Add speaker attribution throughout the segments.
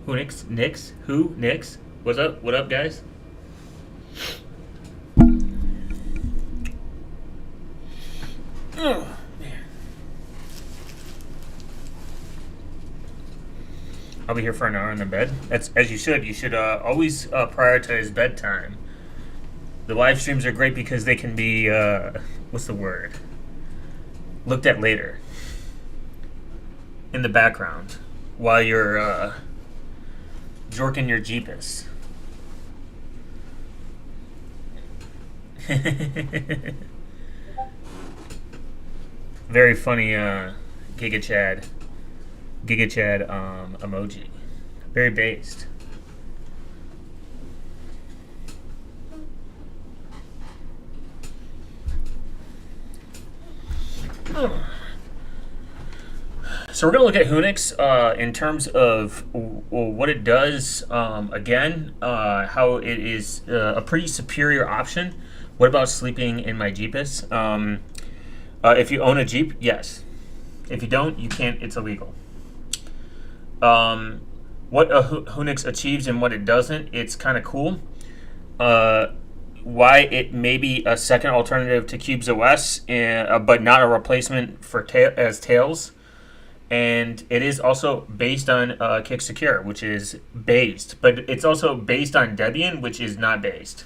Speaker 1: Whonix, Nix, who, Nix? What's up? What up, guys? I'll be here for an hour in the bed. That's as you should. You should always prioritize bedtime. The live streams are great because they can be what's the word? Looked at later in the background while you're jorking your jeepus. Very funny Giga Chad emoji. Very based. So we're going to look at Whonix in terms of what it does. Again, how it is a pretty superior option. What about sleeping in my Jeepus? If you own a Jeep, yes. If you don't, you can't. It's illegal. What Whonix achieves and what it doesn't, it's kind of cool. Why it may be a second alternative to Cube's OS, but not a replacement for as Tails. And it is also based on Kick Secure, which is based. But it's also based on Debian, which is not based.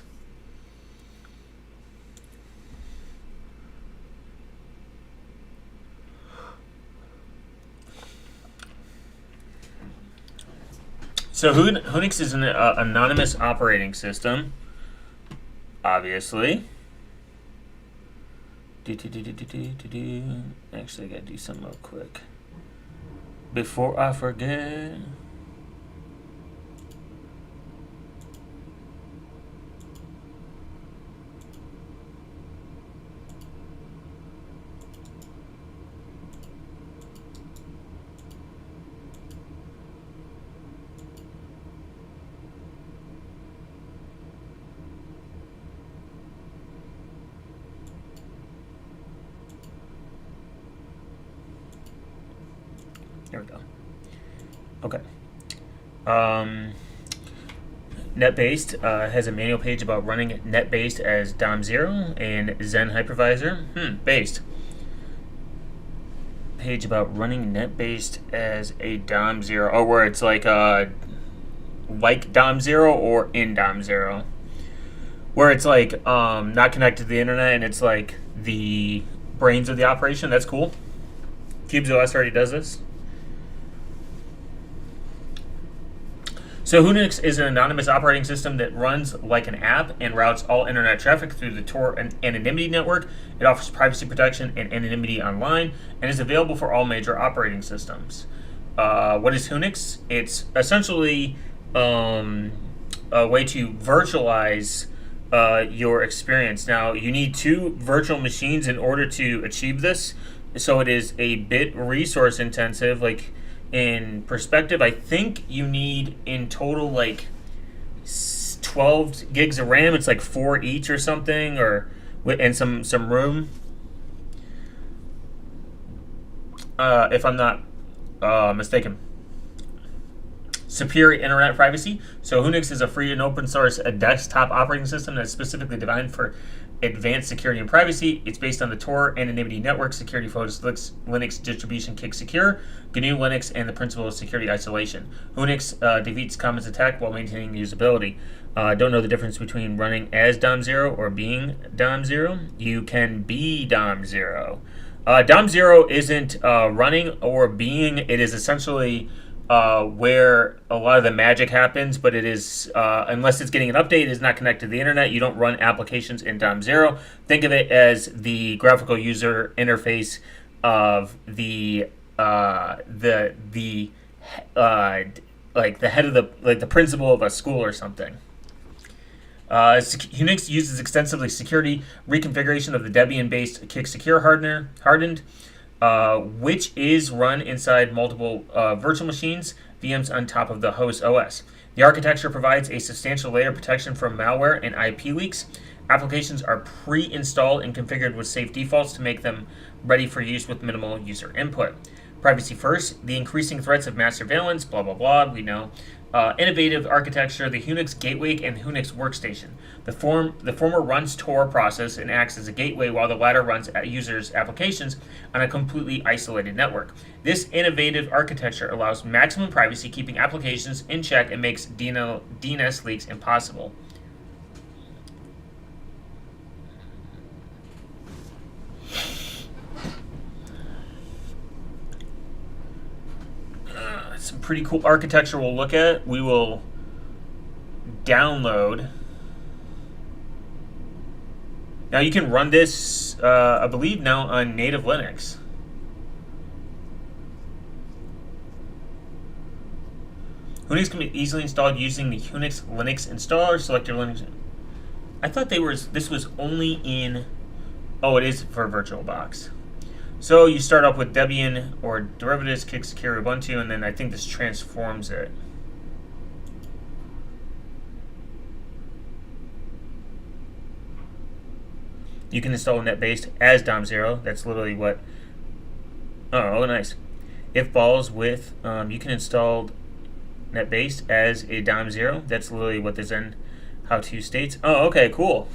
Speaker 1: So Whonix is an anonymous operating system, obviously. Actually, I gotta do something real quick before I forget. There we go. Okay. NetBased has a manual page about running NetBased as DOM0 and Zen Hypervisor. Based. Page about running NetBased as a DOM0. Oh, where it's like DOM0 or in DOM0. Where it's like not connected to the internet and it's like the brains of the operation. That's cool. Cube's OS already does this. So Whonix is an anonymous operating system that runs like an app and routes all internet traffic through the Tor anonymity network. It offers privacy protection and anonymity online and is available for all major operating systems. What is Whonix? It's essentially a way to virtualize your experience. Now, you need 2 virtual machines in order to achieve this. So it is a bit resource intensive. Like, in perspective, I think you need in total like 12 gigs of RAM. It's like 4 each or something, or and some room. If I'm not mistaken. Superior internet privacy. So Whonix is a free and open source desktop operating system that's specifically designed for advanced security and privacy. It's based on the Tor anonymity network security focused Linux distribution Kick Secure, GNU Linux, and the principle of security isolation. Whonix defeats Commons attack while maintaining usability. Don't know the difference between running as DOM0 or being DOM0. You can be DOM0. DOM0 isn't running or being. It is essentially where a lot of the magic happens, but it is, unless it's getting an update, it is not connected to the internet. You don't run applications in DOM0. Think of it as the graphical user interface of the like the head of the principal of a school or something. Unix uses extensively security reconfiguration of the Debian-based Kick Secure hardened, which is run inside multiple virtual machines, VMs on top of the host OS. The architecture provides a substantial layer of protection from malware and IP leaks. Applications are pre-installed and configured with safe defaults to make them ready for use with minimal user input. Privacy first, the increasing threats of mass surveillance, blah, blah, blah, we know. Innovative architecture, the Whonix Gateway and Whonix Workstation. The former runs Tor process and acts as a gateway, while the latter runs users' applications on a completely isolated network. This innovative architecture allows maximum privacy, keeping applications in check, and makes DNS leaks impossible. Some pretty cool architecture we'll look at. We will download. Now you can run this, I believe, now on native Linux. Whonix can be easily installed using the Whonix Linux installer. Select your Linux. I thought this was only in. Oh, it is for VirtualBox. So you start off with Debian or derivatives, kick secure Ubuntu, and then I think this transforms it. You can install NetBased as DOM0. That's literally what. Oh, nice. If balls with, you can install NetBased as a DOM0. That's literally what the Zen how-to states. Oh, okay, cool.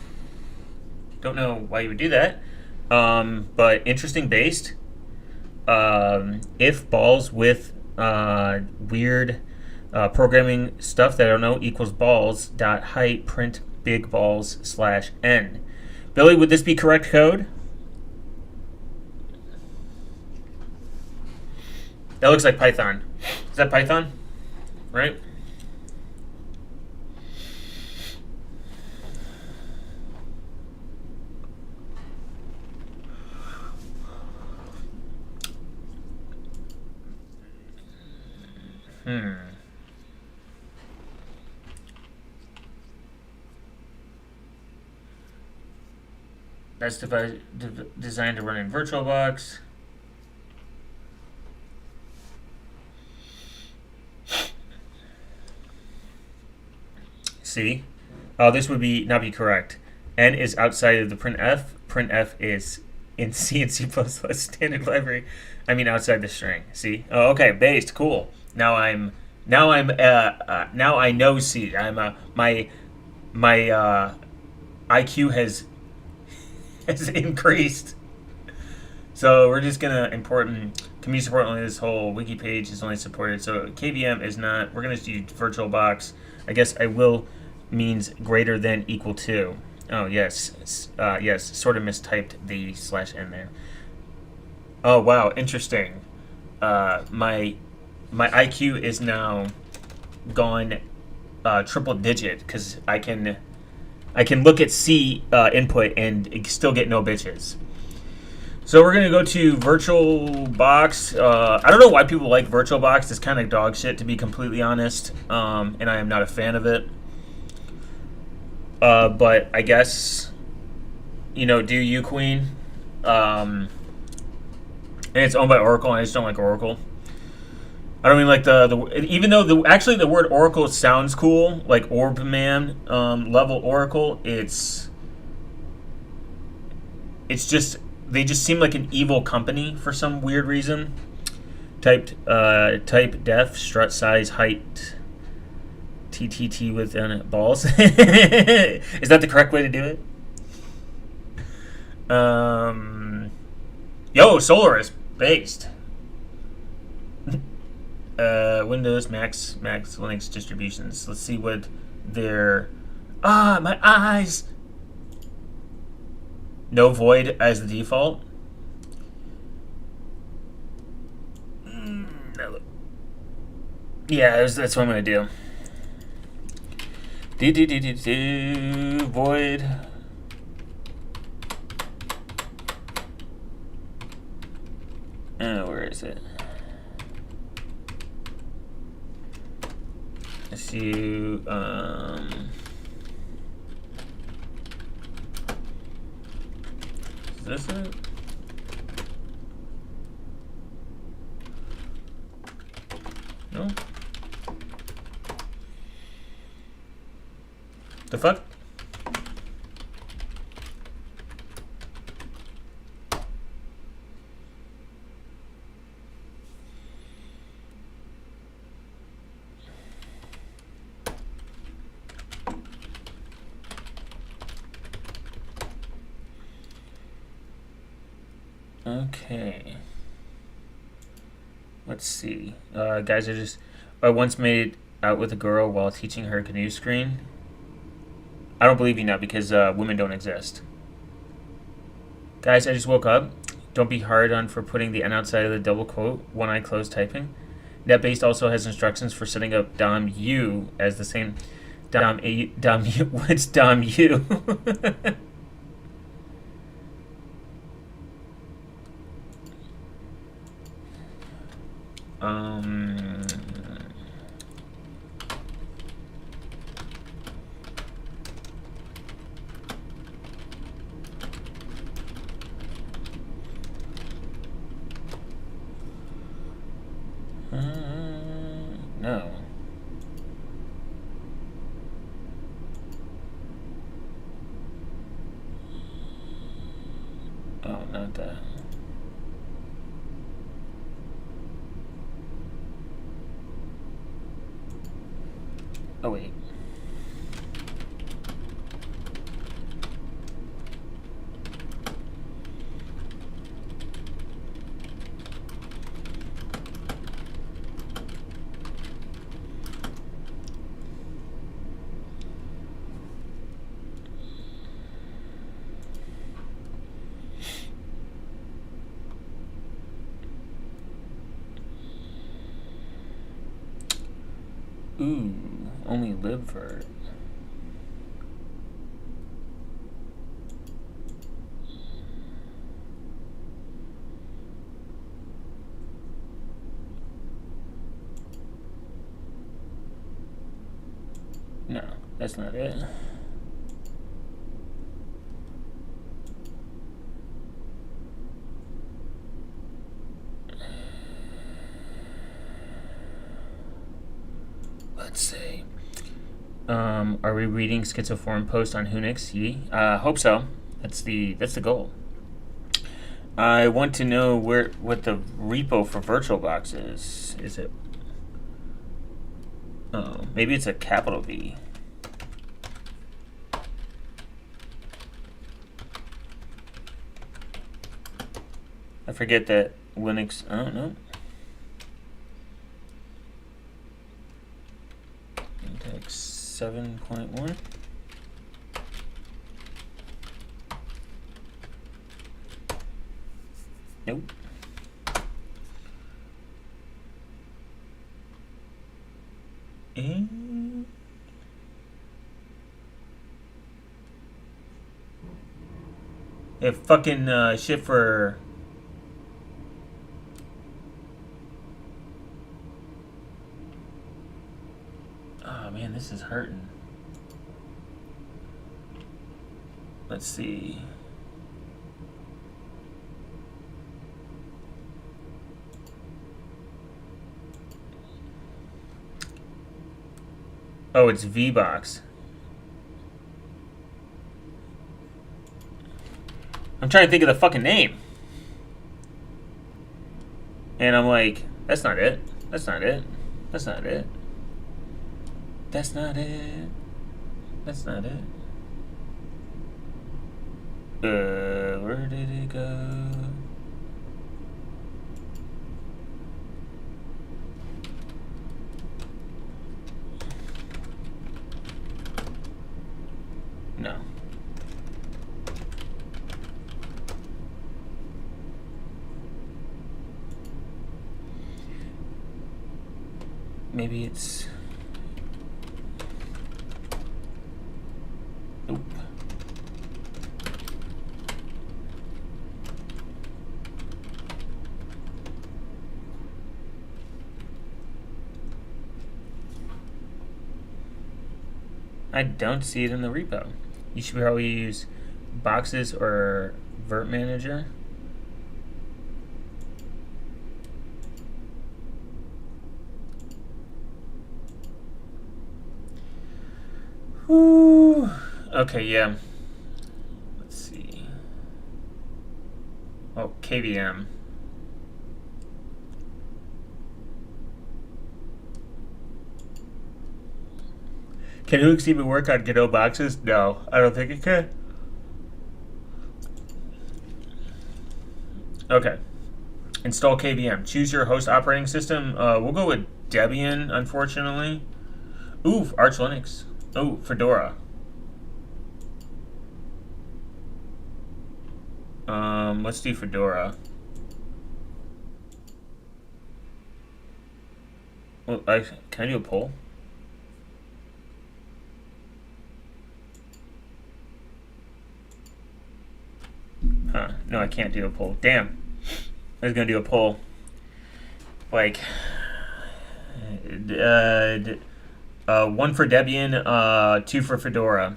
Speaker 1: Don't know why you would do that. But interesting based. If balls with weird programming stuff that I don't know equals balls dot height print big balls / n. Billy, would this be correct code? That looks like Python. Is that Python? Right? That's designed to run in VirtualBox. See? This would not be correct. N is outside of the printf. Printf is in C and C++ standard library. I mean outside the string. See? Oh, okay. Based. Cool. Now I know C. My IQ has increased. So we're just gonna import community support only. This whole wiki page is only supported. So KVM is not. We're gonna just use VirtualBox. I guess I will means greater than equal to. Oh yes, yes. Sort of mistyped the /n there. Oh wow, interesting. My IQ is now gone triple digit because I can look at C input and still get no bitches. So we're gonna go to VirtualBox. I don't know why people like VirtualBox. It's kind of dog shit, to be completely honest, and I am not a fan of it. But I guess, do you, Queen? And it's owned by Oracle, and I just don't like Oracle. I don't mean like even though the word Oracle sounds cool, like Orbman level Oracle. It's just they just seem like an evil company for some weird reason. Type def strut size height TTT with balls. Is that the correct way to do it? Yo, Solaris based. Windows, Max, Linux distributions. Let's see what their... my eyes! No void as the default. No. Yeah, that's what I'm going to do. Void. Where is it? Let's see. Is this it? No. The fuck? Okay. Let's see. Guys, I once made out with a girl while teaching her canoe screen. I don't believe you now because women don't exist. Guys, I just woke up. Don't be hard on for putting the N outside of the double quote, one eye closed typing. NetBased also has instructions for setting up Dom U as the same Dom A Dom U. What's Dom U? um. No. Oh, not that. Oh, wait. Ooh, only libvirt. No, that's not it. Let's see. Are we reading Schizoform post on Whonix? Hope so. That's the goal. I want to know what the repo for VirtualBox is. Is it? Oh, maybe it's a capital V. I forget that Linux. I don't know. Index 7.1. Nope. If fucking shit for. Oh man, this is hurting. Let's see. Oh, it's VBox. I'm trying to think of the fucking name. And I'm like, that's not it. That's not it. That's not it. That's not it. That's not it. Where did it go? No. Maybe it's. Nope. I don't see it in the repo. You should probably use boxes or Virt Manager. Whew. Okay, yeah. Let's see. Oh, KVM. Can Whonix even work on Godot boxes? No, I don't think it can. Okay. Install KVM. Choose your host operating system. We'll go with Debian, unfortunately. Ooh, Arch Linux. Oh, Fedora. Let's do Fedora. Well, can I do a poll? Huh? No, I can't do a poll. Damn. I was gonna do a poll. Like, one for Debian, two for Fedora.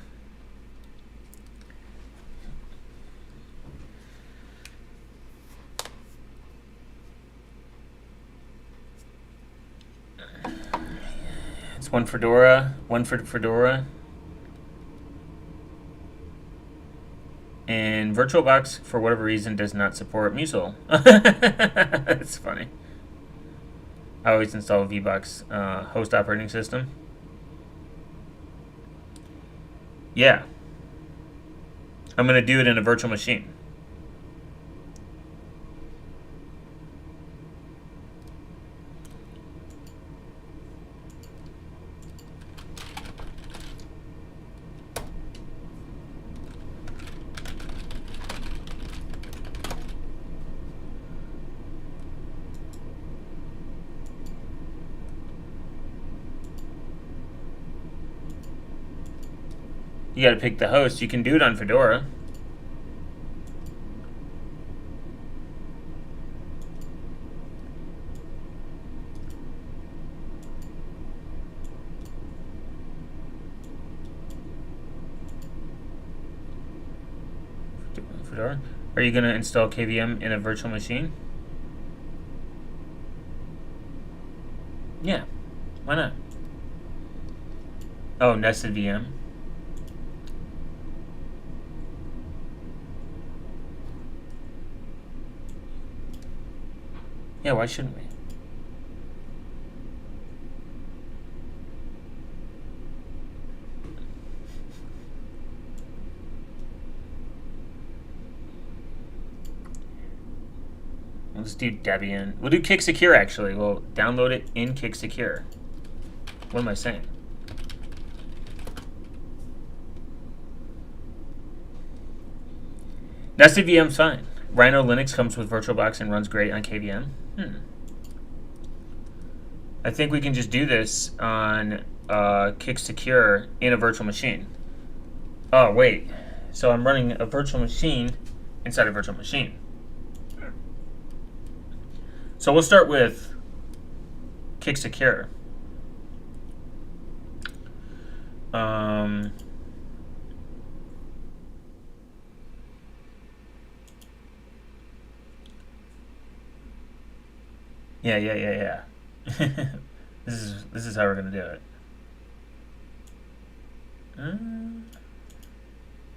Speaker 1: It's one Fedora, one for Fedora. And VirtualBox, for whatever reason, does not support Musil. It's funny. I always install a VBox host operating system. Yeah. I'm going to do it in a virtual machine. You got to pick the host. You can do it on Fedora. Fedora. Are you going to install KVM in a virtual machine? Yeah. Why not? Oh, nested VM. Yeah, why shouldn't we? Let's do Debian. We'll do Kick Secure, actually. We'll download it in Kick Secure. What am I saying? Nested VM's fine. Rhino Linux comes with VirtualBox and runs great on KVM. I think we can just do this on Kick Secure in a virtual machine. Oh, wait. So I'm running a virtual machine inside a virtual machine. So we'll start with Kick Secure. Yeah. This is how we're gonna do it.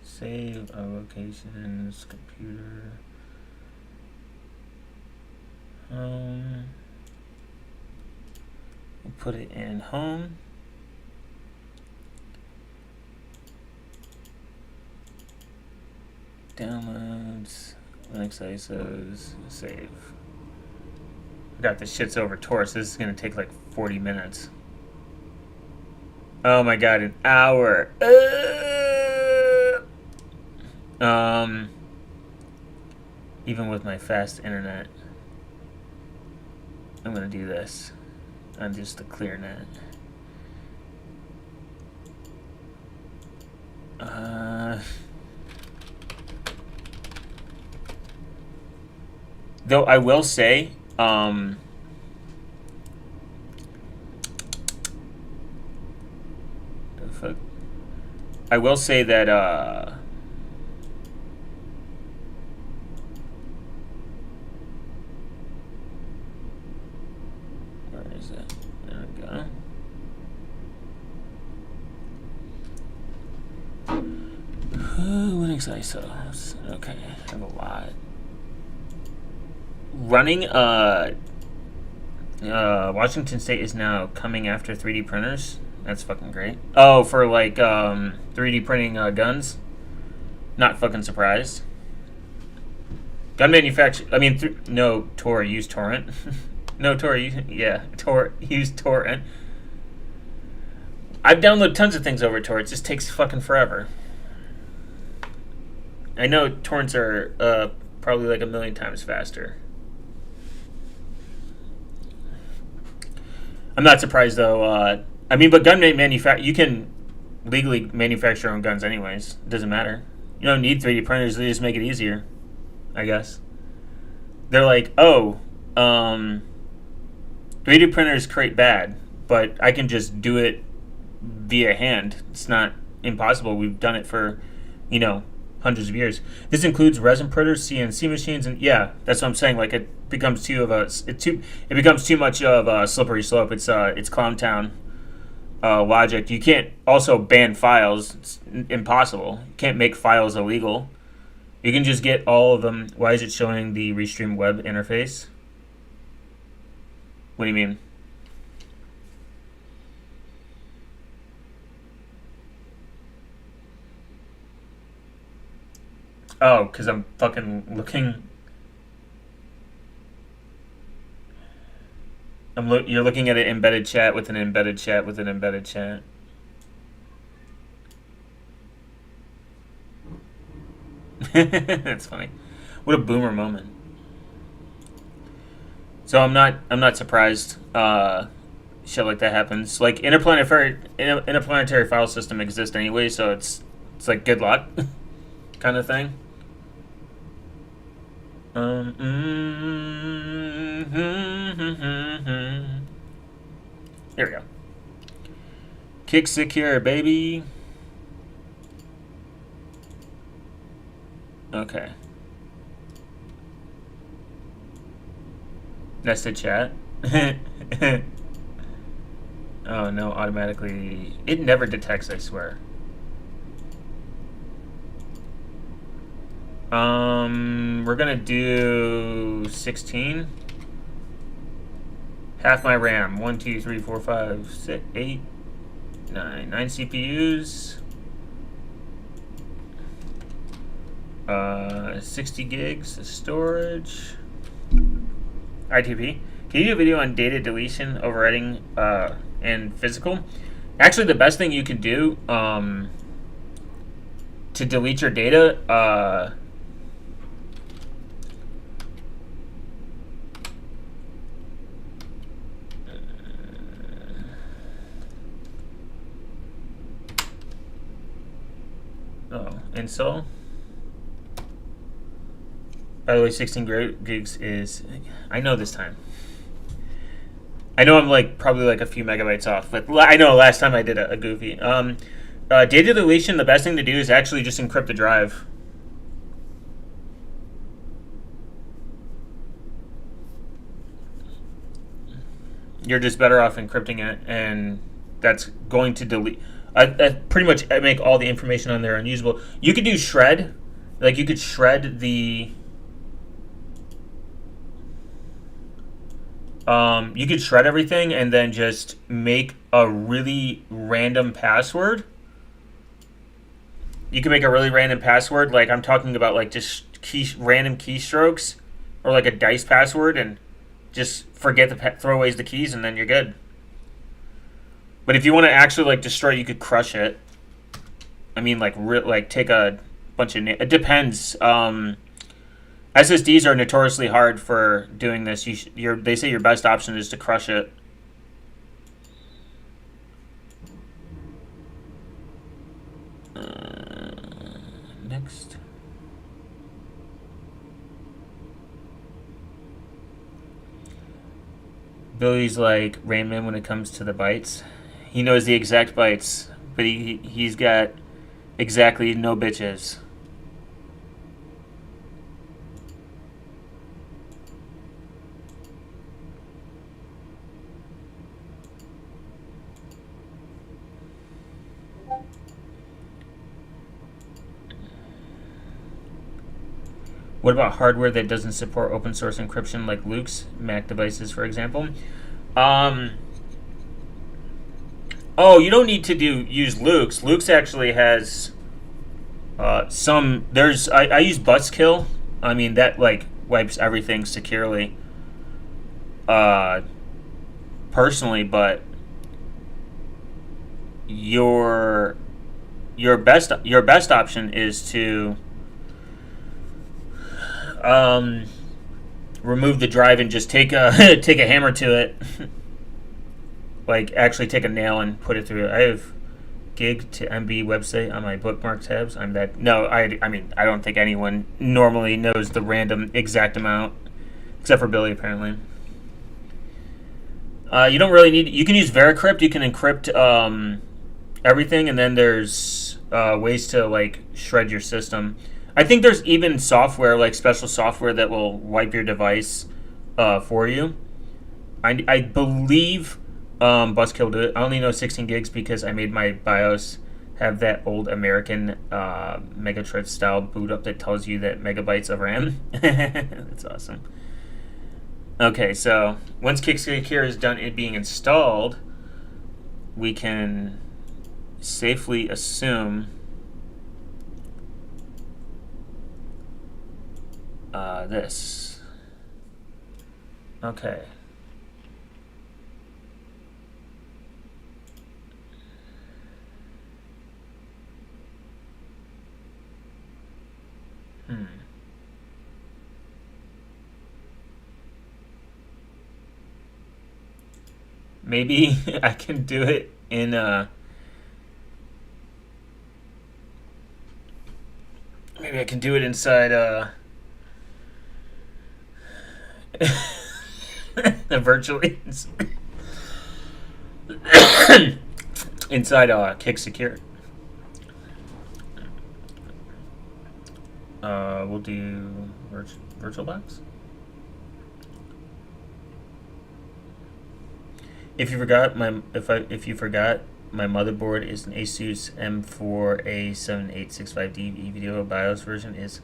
Speaker 1: Save our locations, computer. We'll put it in home. Downloads, Linux ISOs, save. Got this shit's over Tor, so this is gonna take like 40 minutes. Oh my god, an hour. Even with my fast internet, I'm gonna do this on just a clear net. Though I will say, I will say that where is it? There we go. Whonix ISOs. Okay, I have a lot. Running Washington State is now coming after 3D printers. That's fucking great. Oh, for like 3D printing guns. Not fucking surprised. Gun manufacturer. I mean, no, Tor use torrent. No, Tor. Yeah, Tor use torrent. I've downloaded tons of things over Tor. It just takes fucking forever. I know torrents are probably like 1,000,000 times faster. I'm not surprised though. I mean, but gun manufacture, you can legally manufacture your own guns anyways. It doesn't matter. You don't need 3D printers. They just make it easier, I guess. They're like, oh, 3D printers create bad, but I can just do it via hand. It's not impossible. We've done it for, hundreds of years. This includes resin printers, CNC machines, and yeah, that's what I'm saying. Like it becomes it becomes too much of a slippery slope. It's Clown Town logic. You can't also ban files. It's impossible. You can't make files illegal. You can just get all of them. Why is it showing the Restream web interface? What do you mean? Oh, because I'm fucking looking. You're looking at an embedded chat with an embedded chat with an embedded chat. That's funny. What a boomer moment. So I'm not surprised shit like that happens. Like interplanetary file system exists anyway, so it's like good luck kind of thing. Here we go. Kick secure, baby. Okay. Nested chat. Oh no, automatically. It never detects, I swear. We're gonna do 16. Half my RAM. 1, 2, 3, 4, 5, 6, 8, 9. 9 CPUs. 60 gigs of storage. ITP. Can you do a video on data deletion, overwriting, and physical? Actually, the best thing you can do to delete your data, install. By the way, 16 gigs is, I know this time. I know I'm like probably like a few megabytes off, but I know last time I did a goofy. Data deletion, the best thing to do is actually just encrypt the drive. You're just better off encrypting it, and that's going to delete. Pretty much make all the information on there unusable. You could do shred, like you could shred the. You could shred everything and then just make a really random password. You can make a really random password, like I'm talking about, like just random keystrokes, or like a dice password, and just forget throw away the keys, and then you're good. But if you want to actually like destroy, you could crush it. I mean, like take a bunch of. It depends. SSDs are notoriously hard for doing this. They say your best option is to crush it. Next. Billy's like Rain Man when it comes to the bytes. He knows the exact bytes, but he's got exactly no bitches. What about hardware that doesn't support open source encryption, like Luke's Mac devices, for example? Oh, you don't need to use Luke's. Luke's actually has some. I use Buzzkill. I mean, that like wipes everything securely. Uh, Personally, but your your best option is to um, remove the drive and just take a take a hammer to it. Like actually take a nail and put it through it. I have gig to MB website on my bookmark tabs. I'm that no, I mean I don't think anyone normally knows the random exact amount except for Billy apparently. You don't really need. You can use Veracrypt. You can encrypt everything, and then there's ways to like shred your system. I think there's even software, like special software, that will wipe your device for you. I believe Buzzkill did it. I only know 16 gigs because I made my BIOS have that old American Megatred style boot up that tells you that megabytes of RAM. That's awesome. Okay, so once Kicksecure is done it being installed, we can safely assume this. Okay. Maybe I can do it in maybe I can do it inside virtually inside Kicksecure. We'll do VirtualBox. If you forgot if you forgot, my motherboard is an Asus M4A7865D video BIOS version is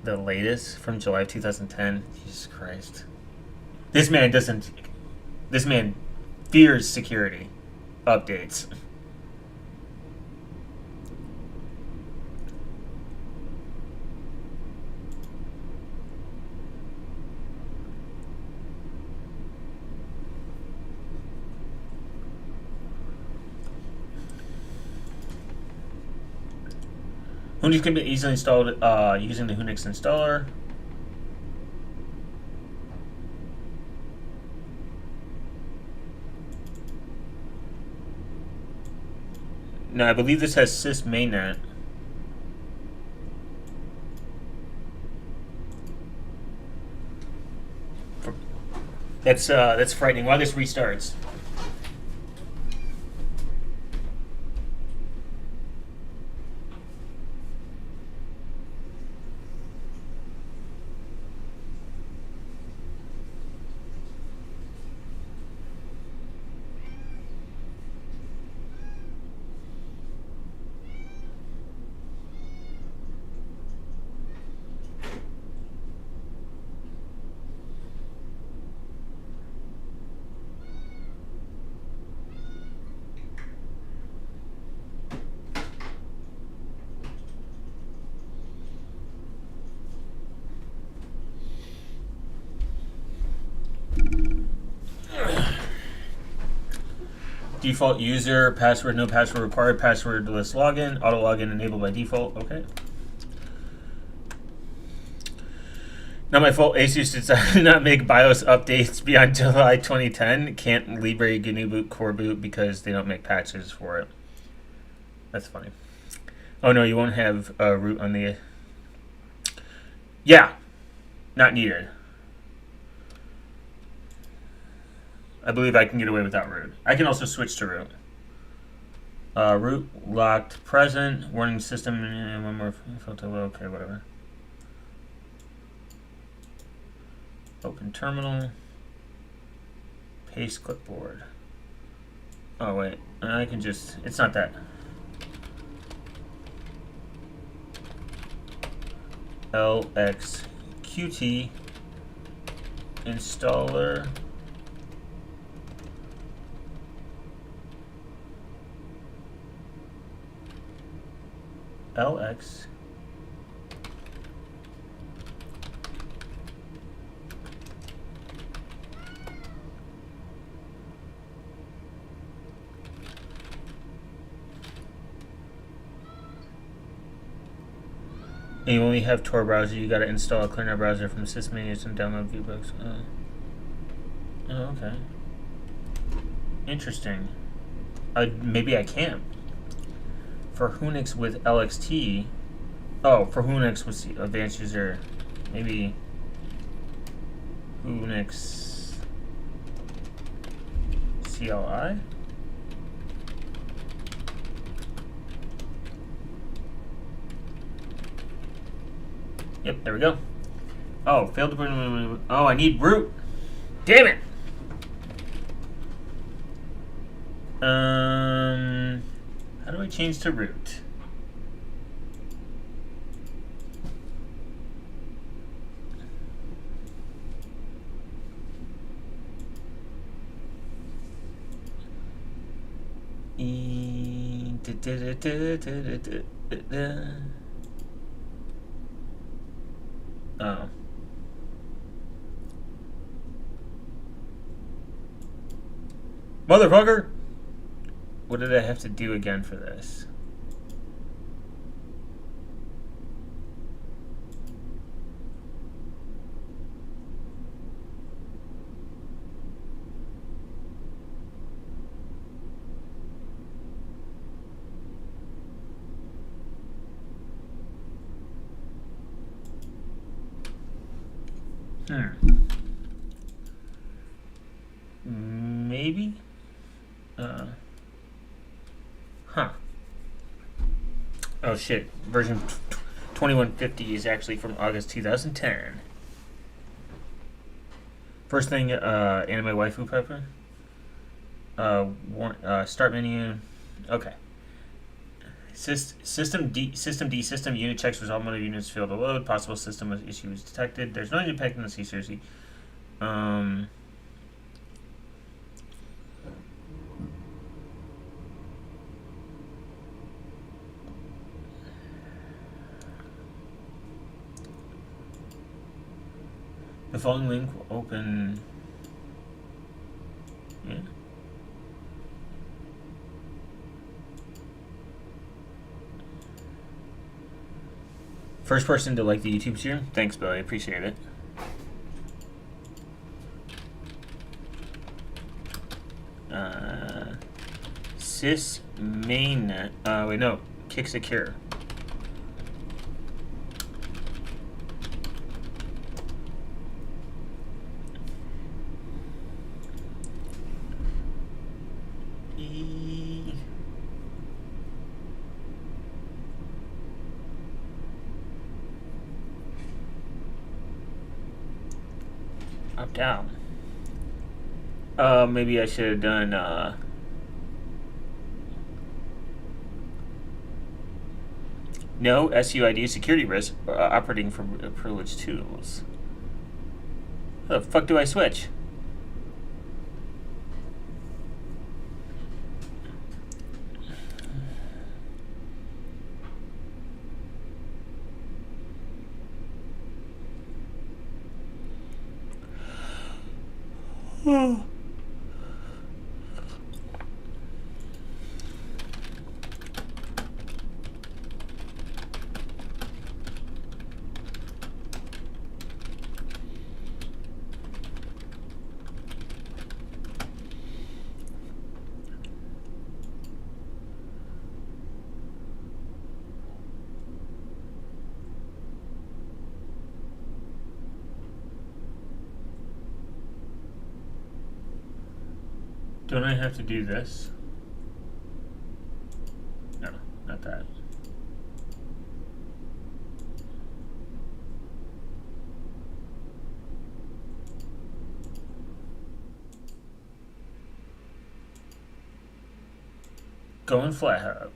Speaker 1: the latest from July 2010. Jesus Christ. This man doesn't. This man fears security updates. Whonix can be easily installed using the Whonix installer. No, I believe this has sys mainnet. That's frightening. While this restarts. Default user, password, no password required, passwordless login, auto login enabled by default. Okay. Not my fault. Asus decided not make BIOS updates beyond July 2010. Can't Libre GNU Boot Core Boot because they don't make patches for it. That's funny. Oh no, you won't have root on the. Yeah, not needed. I believe I can get away without root. I can also switch to root. Root locked present. Warning system. One more filter. Okay, whatever. Open terminal. Paste clipboard. Oh wait, I can just. It's not that. LXQT installer. LX And you only have Tor browser. You got to install a cleaner browser from system menus and download viewbooks. Oh, okay. Interesting. Maybe I can. For Whonix with LXT. Oh, for Whonix with advanced user. Maybe Whonix CLI? Yep, there we go. Oh, failed to put in. Oh, I need root. Damn it! How do I change to root? Oh. Motherfucker! What did I have to do again for this? Maybe? Huh. Oh shit. Version 2150 is actually from August 2010. First thing, anime waifu pepper. Start menu. Okay. System unit checks resolve mode units failed to load. Possible system issue was detected. There's no independence seriously. The following link will open. Yeah. First person to like the YouTube stream. Thanks, Billy. I appreciate it. Sys mainnet. Wait, no. Kick secure. Up, down. Maybe I should have done, no SUID security risk operating from privileged tools. How the fuck do I switch? Don't I have to do this? No, not that. Go in FlatHub.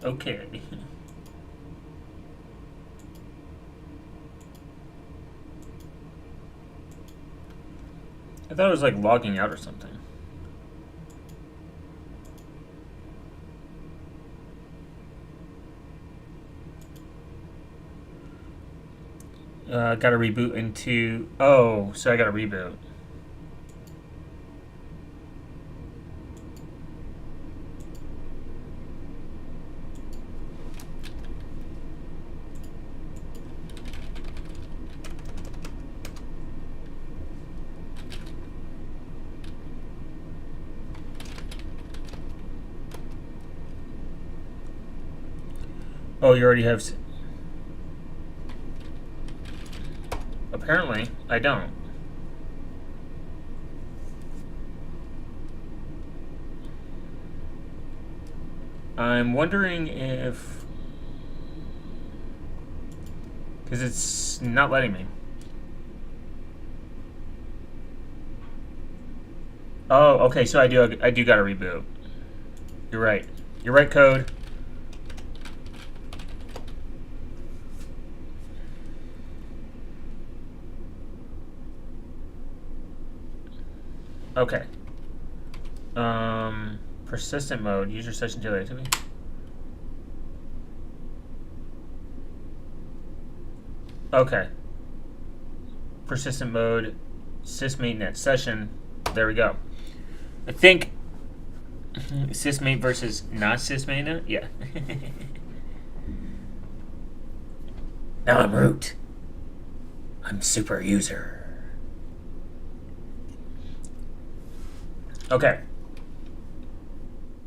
Speaker 1: Okay. I thought it was like logging out or something. Gotta reboot into... Oh, so I gotta reboot. Oh, you already have... Apparently, I don't. I'm wondering if... Because it's not letting me. Oh, okay, so I do gotta reboot. You're right. You're right, code. Okay. Persistent mode, user session daily activity. Okay. Persistent mode, sysmainnet session. There we go. I think sysmate versus not sysmainnet. Yeah. Now I'm root. I'm super user. Okay.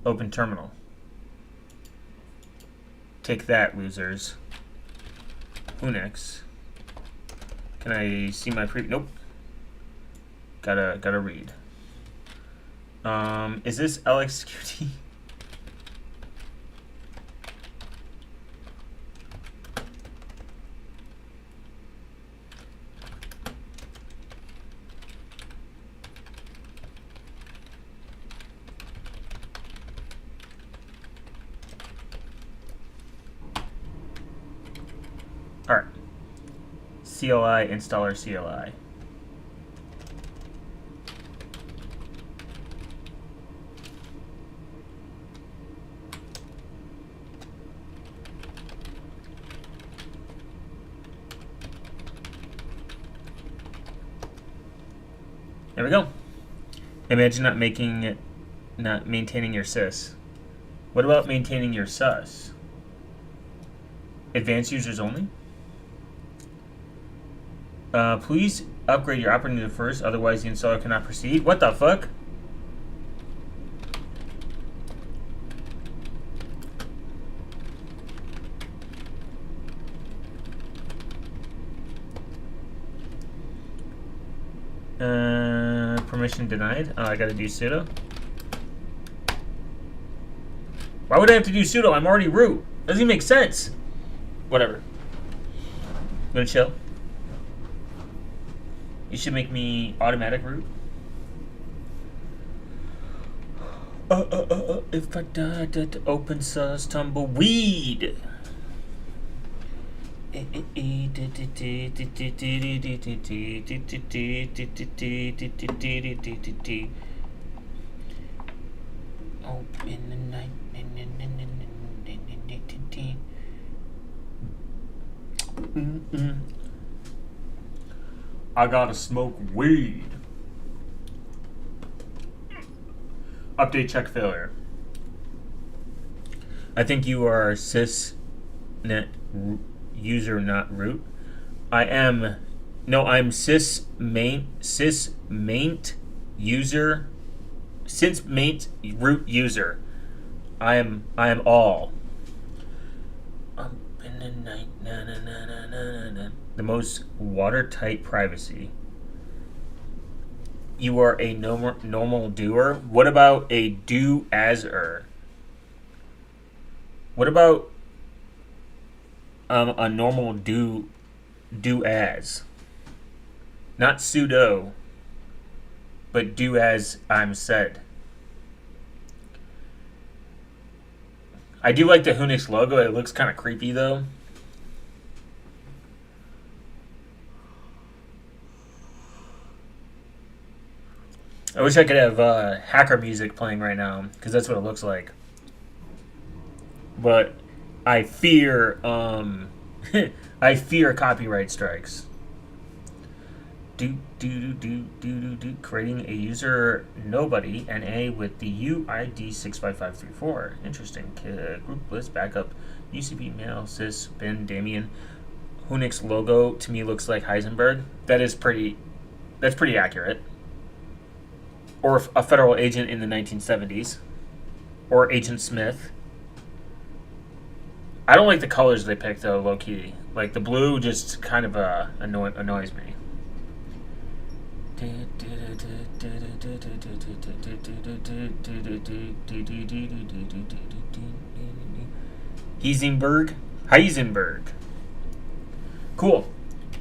Speaker 1: Open terminal. Take that, losers. Whonix. Can I see my preview? Nope. Gotta read. Is this LXQT? All right. CLI installer CLI. There we go. Imagine not maintaining your sys. What about maintaining your sus? Advanced users only? Please upgrade your operating system first, otherwise the installer cannot proceed. What the fuck? Permission denied. I gotta do sudo. Why would I have to do sudo? I'm already root. Doesn't even make sense. Whatever. I'm gonna chill. You should make me automatic root. If I died at open source tumbleweed. Open the night. I gotta smoke weed. Update check failure. I think you are sysnet user not root. I'm sysmaint user sysmaint root user. I am all. Up in the night, na na na na na na. The most watertight privacy. You are a normal doer. What about a do-as-er? What about a normal do-as? Not sudo, but do as I'm said. I do like the Whonix logo. It looks kind of creepy though. I wish I could have hacker music playing right now because that's what it looks like. But I fear, I fear copyright strikes. Creating a user nobody NA with the UID 65534. Interesting. Group list backup. UCP mail sys bin Damien. Whonix logo to me looks like Heisenberg. That's pretty accurate. Or a federal agent in the 1970s. Or Agent Smith. I don't like the colors they picked though, low key. Like the blue just kind of annoys me. Heisenberg. Cool.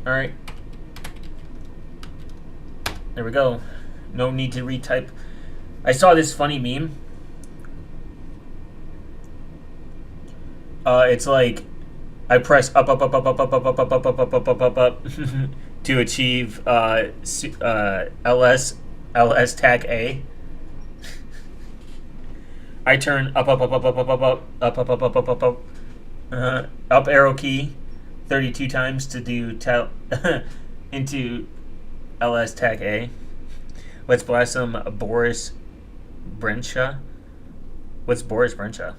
Speaker 1: All right. There we go. No need to retype. I saw this funny meme. It's like I press up to achieve LS tag A. I turn up arrow key 32 times to do into LS tag A. Let's blast some Boris Brenshaw. What's Boris Brenshaw?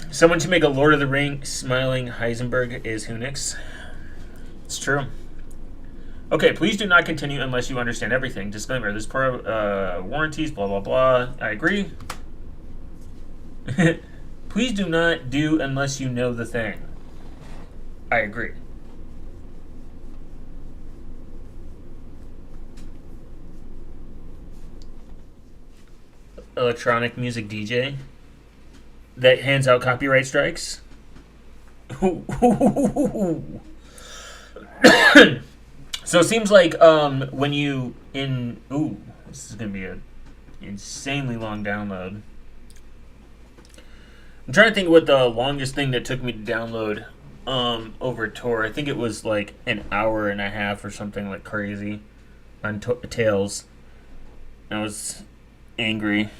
Speaker 1: Someone should make a Lord of the Ring smiling Heisenberg is Whonix. It's true. Okay, please do not continue unless you understand everything. Disclaimer, there's warranties, blah, blah, blah. I agree. Please do not do unless you know the thing. I agree. Electronic music DJ that hands out copyright strikes. So it seems like when you this is gonna be an insanely long download. I'm trying to think what the longest thing that took me to download over Tor. I think it was like an hour and a half or something like crazy on Tails. I was angry.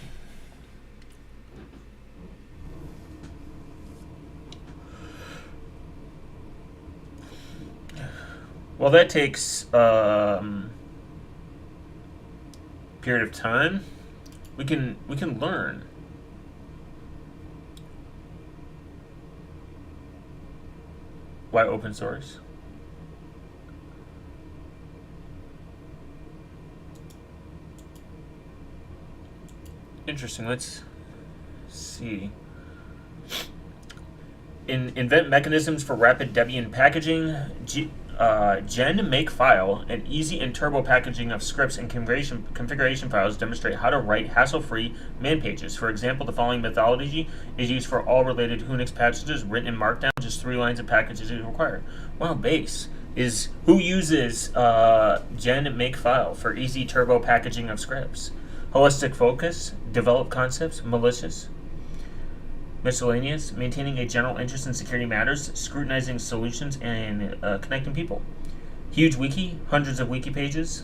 Speaker 1: Well, that takes period of time. We can learn. Why open source? Interesting. Let's see. Invent mechanisms for rapid Debian packaging. Gen Makefile, an easy and turbo packaging of scripts and configuration files demonstrate how to write hassle-free man pages. For example, the following methodology is used for all related Whonix packages written in Markdown. Just 3 lines of packages is required. Wow, base is who uses Gen Makefile for easy turbo packaging of scripts. Holistic focus, develop concepts, malicious. Miscellaneous, maintaining a general interest in security matters, scrutinizing solutions, and connecting people. Huge wiki, hundreds of wiki pages.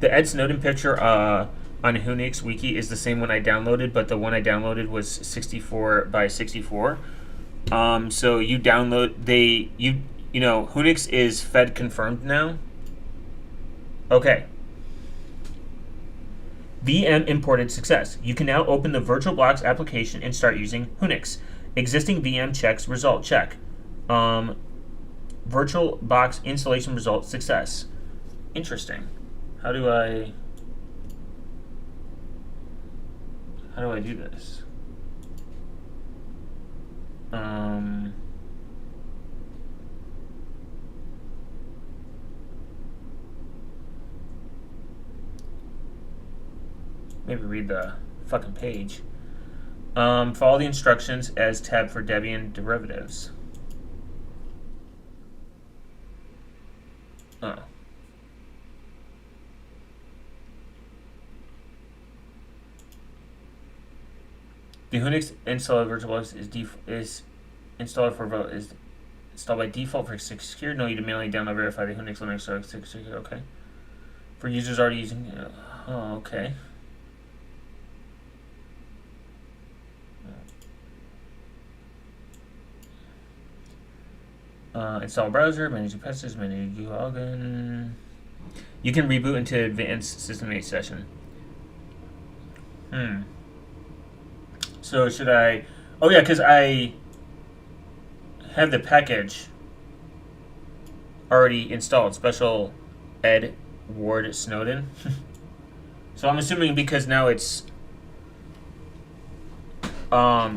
Speaker 1: The Ed Snowden picture on Whonix wiki is the same one I downloaded, but the one I downloaded was 64 by 64. So you download Whonix is Fed confirmed now. Okay. VM imported success. You can now open the VirtualBox application and start using Whonix. Existing VM checks result check. VirtualBox installation result success. Interesting. How do I do this? Maybe read the fucking page. Follow the instructions as tab for Debian derivatives. Oh. The Whonix installer VirtualBox is installed is installed by default for secure. No, you to manually download verify the Whonix Linux secure. Okay. For users already using. Oh, okay. Install browser, manage your patches, manage your login. You can reboot into advanced system 8 session. So should I? Oh yeah, because I have the package already installed. Special Ed Ward Snowden. So I'm assuming because now it's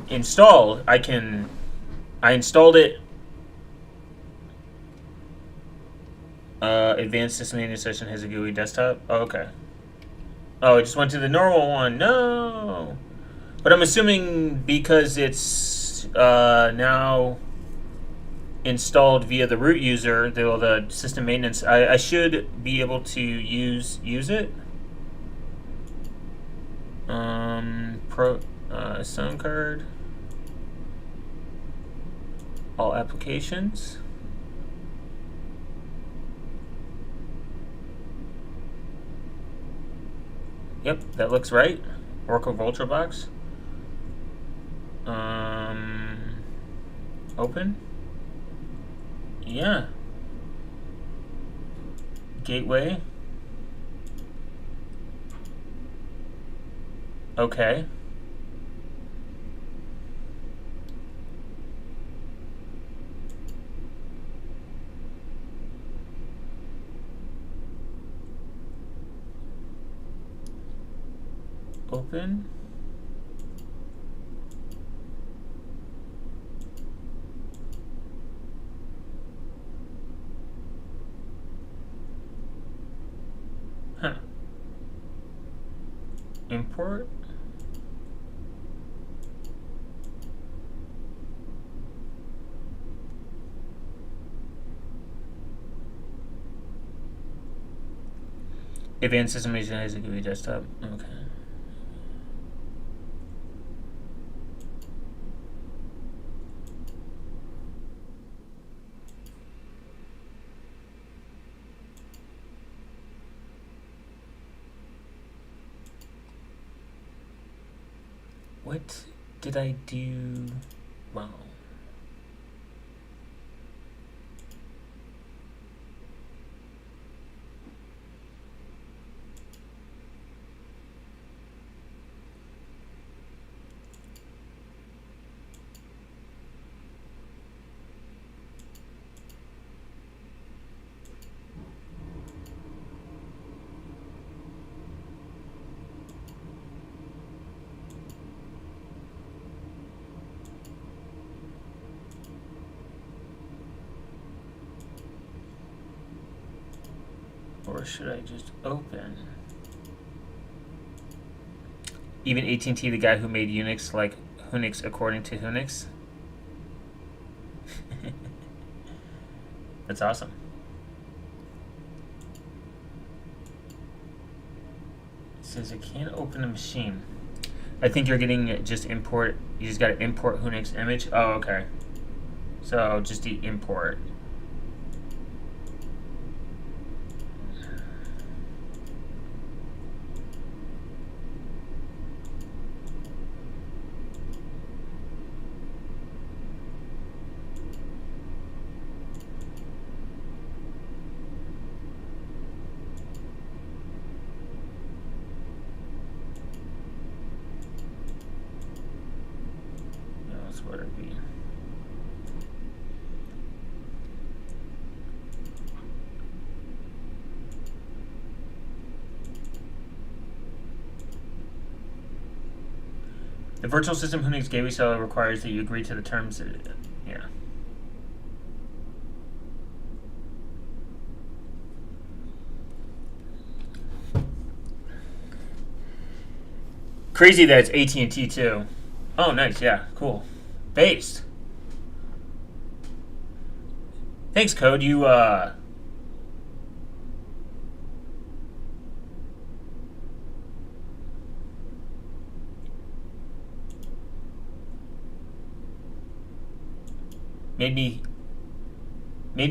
Speaker 1: installed, I installed it. Advanced System Management Session has a GUI desktop. Oh, okay. Oh, it just went to the normal one. No. But I'm assuming because it's now installed via the root user, the system maintenance, I should be able to use it. Sound card. All applications. Yep, that looks right. Oracle VirtualBox. Open. Yeah. Gateway. Okay. Open. Huh. Import. Advanced System Management has a GUI desktop. Okay. What did I do wrong? Or should I just open? Even AT&T, the guy who made Unix, like Whonix according to Whonix. That's awesome. It says I can't open a machine. I think you're getting just import. You just got to import Whonix image. Oh, okay. So just the import. What it be? The virtual system Whonix gateway seller requires that you agree to the terms. Yeah. Crazy that it's AT&T too. Oh, nice. Yeah, cool. Based. Thanks, Code. You made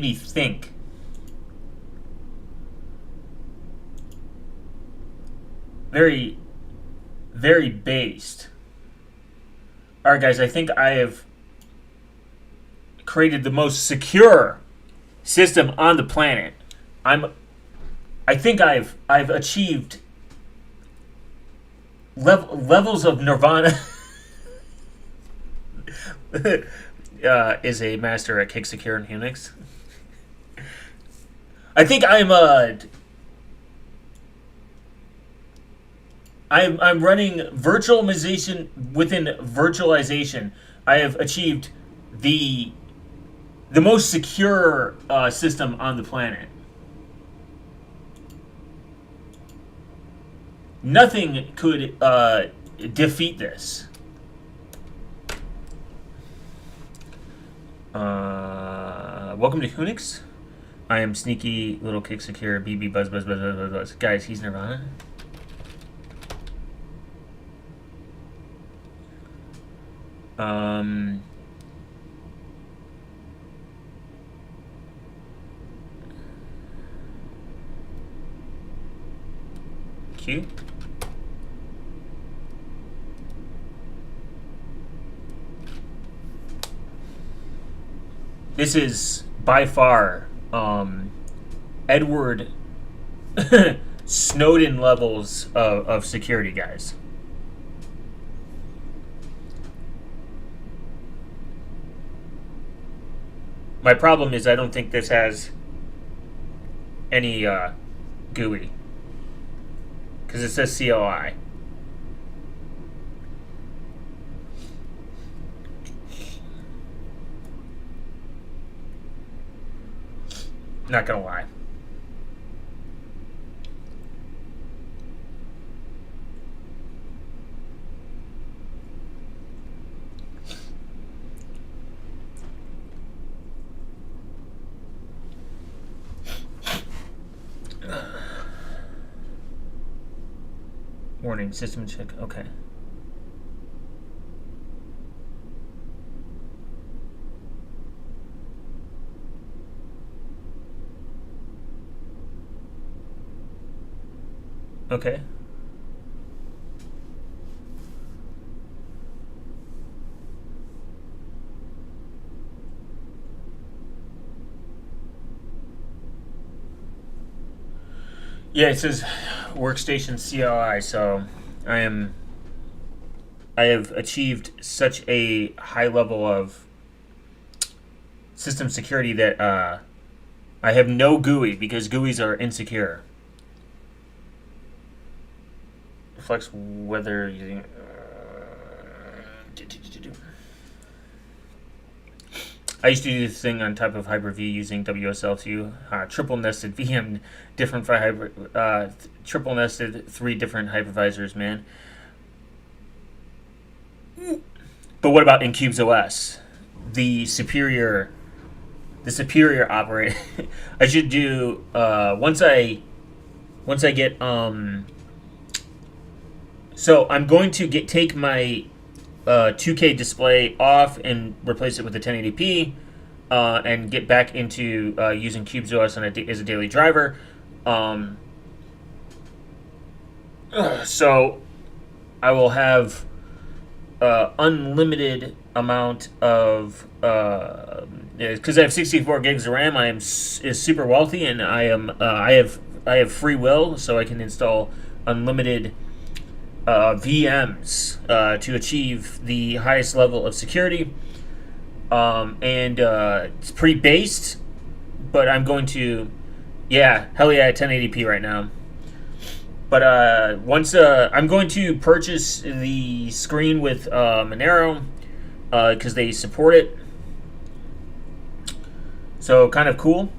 Speaker 1: me think. Very, very based. All right, guys, I think I have created the most secure system on the planet. I think I've achieved levels of nirvana. Is a master at Kick Secure and Whonix. I think I'm running virtualization within virtualization. I have achieved the most secure system on the planet. Nothing could defeat this. Welcome to Whonix. I am sneaky little Kick Secure BB buzz buzz buzz buzz buzz buzz. Guys, he's Nirvana. Q. This is by far Edward Snowden levels of security, guys. My problem is I don't think this has any GUI because it says CLI. Not gonna lie. Warning, system check. Okay. Okay. Yeah, it says workstation CLI, so I have achieved such a high level of system security that I have no GUI because GUIs are insecure. Reflects whether using I used to do this thing on top of Hyper-V using WSL2, triple nested VM, different for triple nested 3 different hypervisors, man. But what about in Cube's OS, the superior operating? I should do once I get So I'm going to take my 2K display off and replace it with a 1080p, and get back into using Cube's OS as a daily driver. So I will have unlimited amount of because I have 64 gigs of RAM. I am super wealthy, and I have free will, so I can install unlimited VMs to achieve the highest level of security, and it's pretty based, but I'm going to, hell yeah, 1080p right now. But once I'm going to purchase the screen with Monero because they support it, so kind of cool.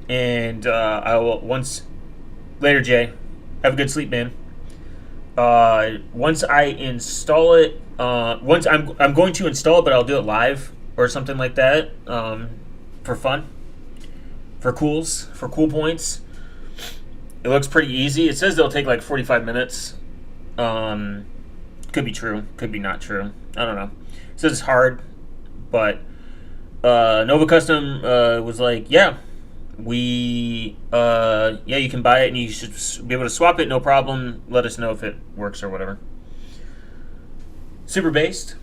Speaker 1: And I will later, Jay. Have a good sleep, man. Once I install it, I'm going to install it, but I'll do it live or something like that, for fun, for cool points. It looks pretty easy. It says they'll take like 45 minutes. Could be true, could be not true. I don't know. It says it's hard, but Nova Custom was like, yeah, yeah, you can buy it and you should be able to swap it, no problem. Let us know if it works or whatever. Super based.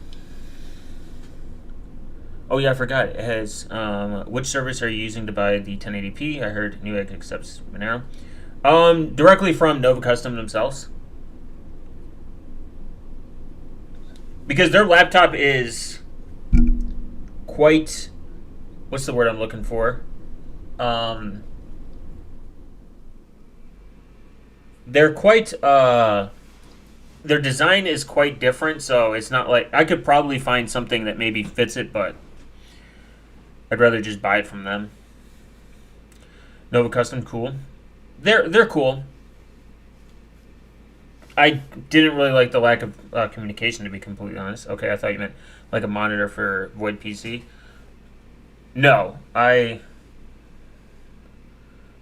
Speaker 1: Oh yeah, I forgot. It has which service are you using to buy the 1080p? I heard Newegg accepts Monero. Directly from Nova Custom themselves, because their laptop is quite. What's the word I'm looking for? They're quite. Their design is quite different, so it's not like I could probably find something that maybe fits it, but I'd rather just buy it from them. Nova Custom, cool. They're cool. I didn't really like the lack of communication, to be completely honest. Okay, I thought you meant like a monitor for Void PC. No,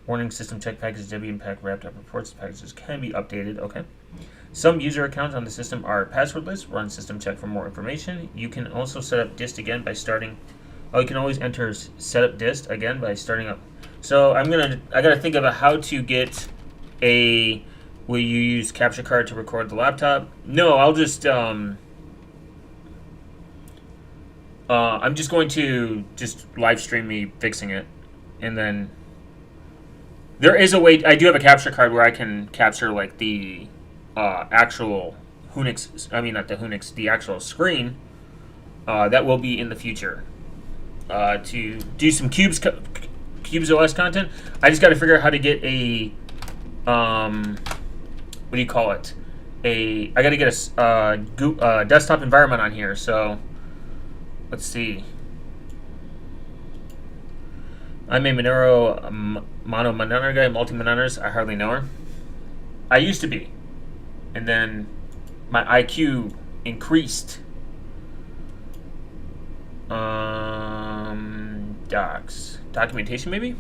Speaker 1: warning system check package W-Impact wrapped up reports packages can be updated. Okay. Some user accounts on the system are passwordless. Run system check for more information. You can also set up dist again by starting. Oh, you can always enter setup dist again by starting up. So I gotta think about how to get a. Will you use capture card to record the laptop? No, I'll just I'm just going to just live stream me fixing it, and then there is a way. I do have a capture card where I can capture like the actual Whonix. I mean, not the Whonix, the actual screen. That will be in the future. To do some Cubes OS content, I just got to figure out how to get a what do you call it? I got to get a desktop environment on here. So let's see. I'm a Monero mono guy, multi-Moneros. I hardly know her. I used to be, and then my IQ increased. Docs, documentation, maybe.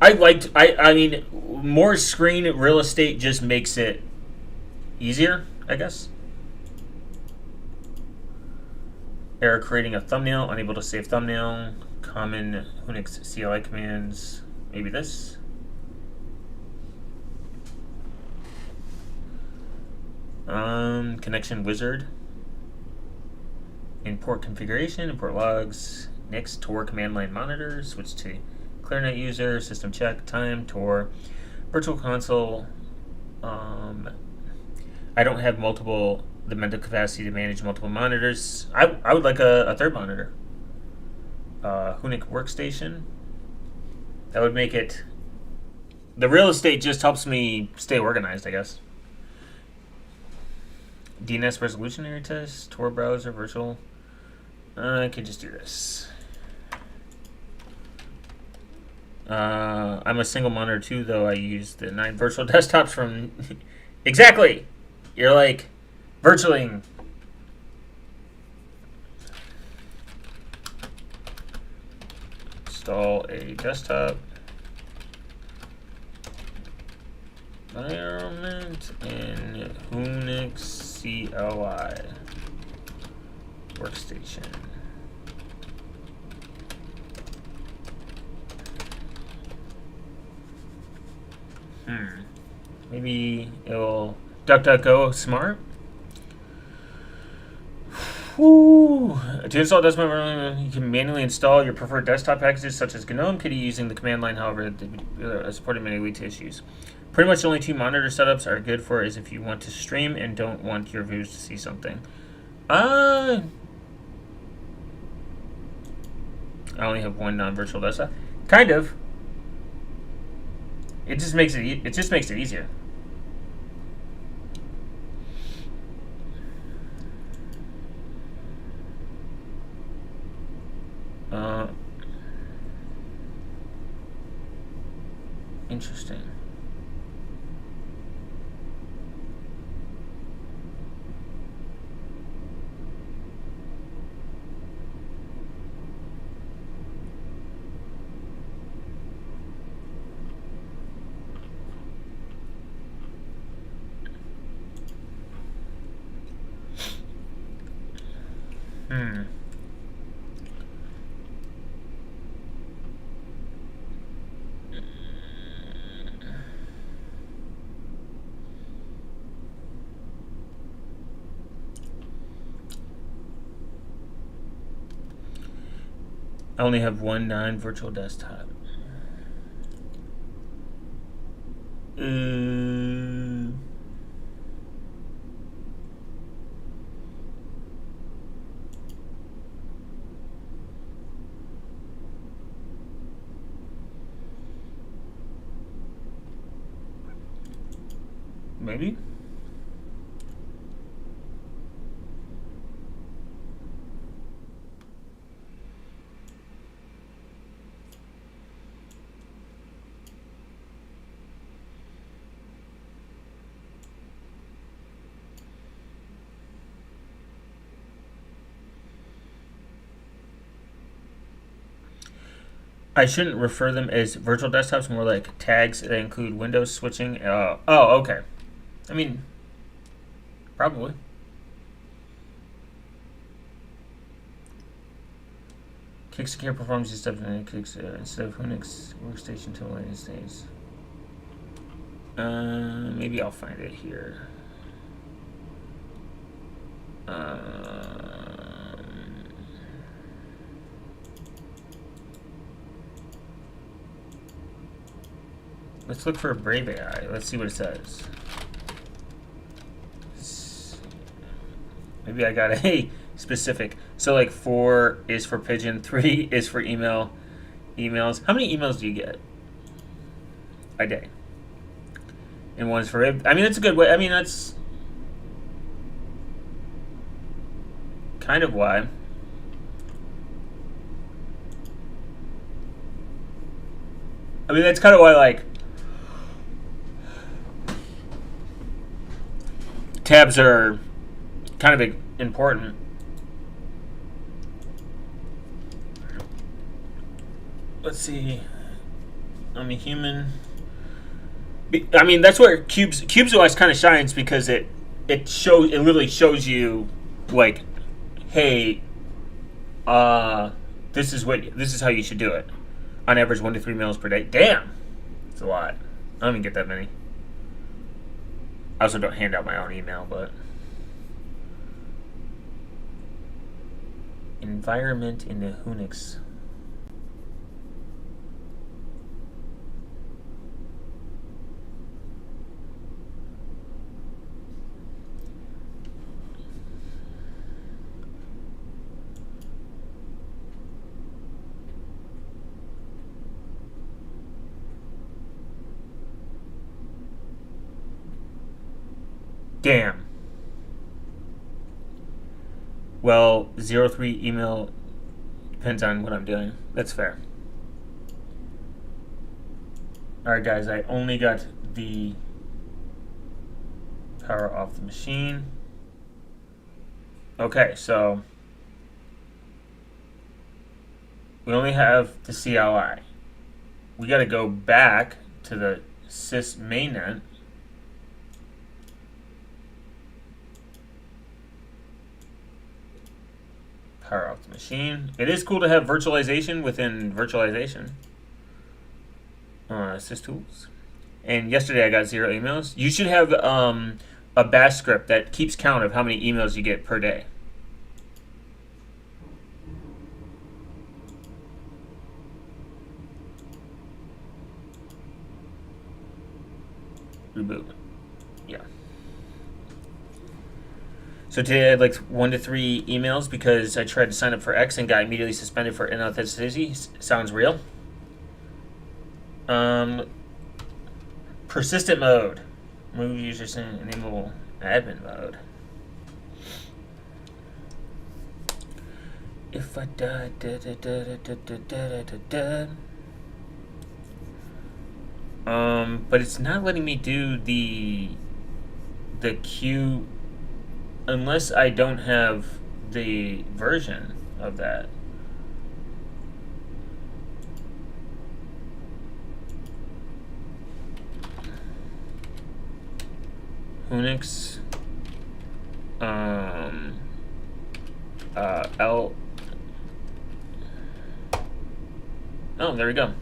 Speaker 1: I mean, more screen real estate just makes it easier, I guess. Error creating a thumbnail, unable to save thumbnail, common Whonix CLI commands, maybe this. Connection wizard. Import configuration, import logs, next Tor command line monitor, switch to ClearNet user, system check, time, Tor, virtual console. I don't have the mental capacity to manage multiple monitors. I would like a third monitor. Whonix workstation. That would make it. The real estate just helps me stay organized, I guess. DNS resolution area test, Tor browser, virtual. I could just do this. I'm a single monitor too, though I use the 9 virtual desktops from. Exactly! You're like virtualing. Install a desktop environment in Whonix CLI workstation. Maybe it'll DuckDuckGo smart. Whew. To install desktop, you can manually install your preferred desktop packages such as GNOME, KDE using the command line. However, supporting many lead to issues. Pretty much the only 2 monitor setups are good for is if you want to stream and don't want your viewers to see something. I only have 1 non-virtual desktop. Kind of. It just makes it easier. Interesting. I only have one non-virtual desktop. Maybe. I shouldn't refer them as virtual desktops, more like tags that include Windows switching. Oh, okay. I mean, probably. Kick secure performance stuff and kicks instead of Whonix workstation to the United States. Maybe I'll find it here. Let's look for Brave AI. Let's see what it says. Maybe I got a specific. So like 4 is for pigeon, 3 is for emails. How many emails do you get a day? And 1 is for I mean, that's a good way. I mean, that's kind of why. I mean, that's kind of why, like, tabs are kind of important. Let's see. I'm a human. I mean, that's where Cubes OS kind of shines, because it literally shows you, like, hey, this is how you should do it. On average, 1 to 3 meals per day. Damn, it's a lot. I don't even get that many. I also don't hand out my own email, but environment in the Whonix. Damn. Well, 03 email depends on what I'm doing. That's fair. Alright, guys, I only got the power off the machine. Okay, so we only have the CLI. We got to go back to the sys mainnet. Power off the machine. It is cool to have virtualization within virtualization. Sys-tools. And yesterday I got 0 emails. You should have a bash script that keeps count of how many emails you get per day. Reboot. Yeah. So today I had like 1 to 3 emails because I tried to sign up for X and got immediately suspended for inauthenticity. Sounds real. Persistent mode. Move users in enable admin mode. If I die, but it's not letting me do the queue unless I don't have the version of that. Whonix. L. Oh, there we go.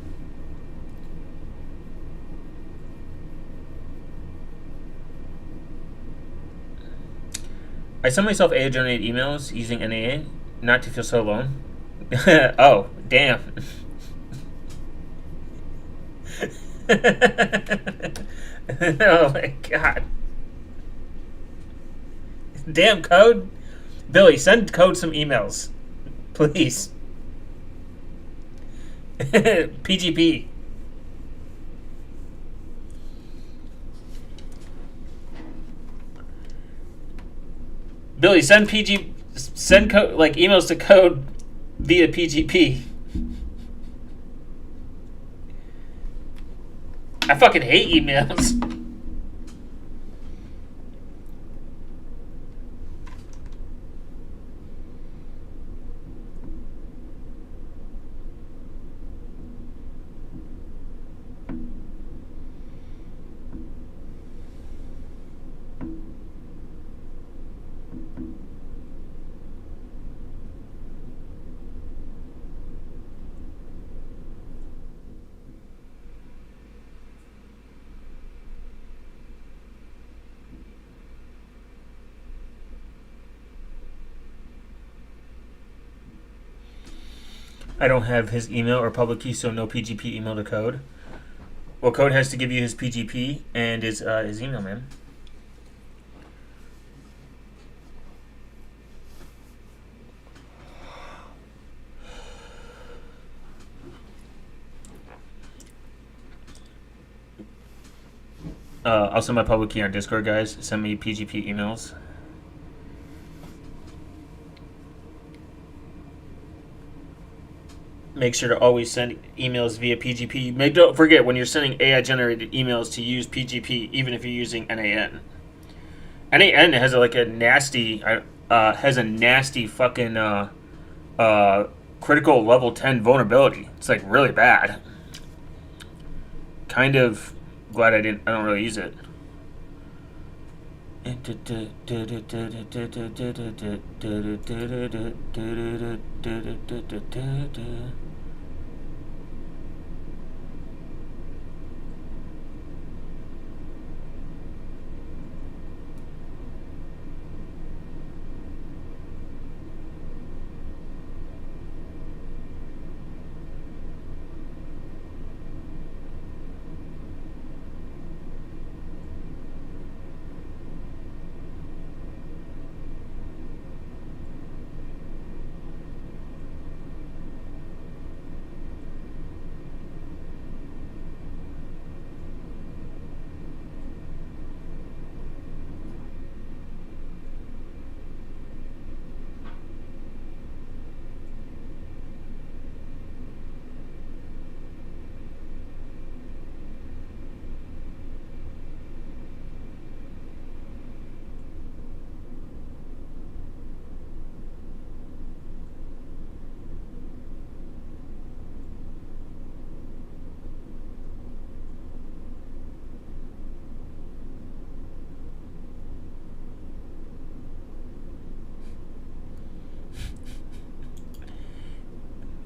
Speaker 1: I send myself AI-generated emails using NAA, not to feel so alone. Oh, damn. Oh my god. Damn, Code. Billy, send Code some emails. Please. PGP. Billy, send code, like, emails to Code via PGP. I fucking hate emails. I don't have his email or public key, so no PGP email to Code. Well, Code has to give you his PGP and his email, man. I'll send my public key on Discord, guys. Send me PGP emails. Make sure to always send emails via PGP. Don't forget, when you're sending AI-generated emails, to use PGP, even if you're using NAN. NAN has a nasty fucking critical level 10 vulnerability. It's like really bad. Kind of glad I don't really use it.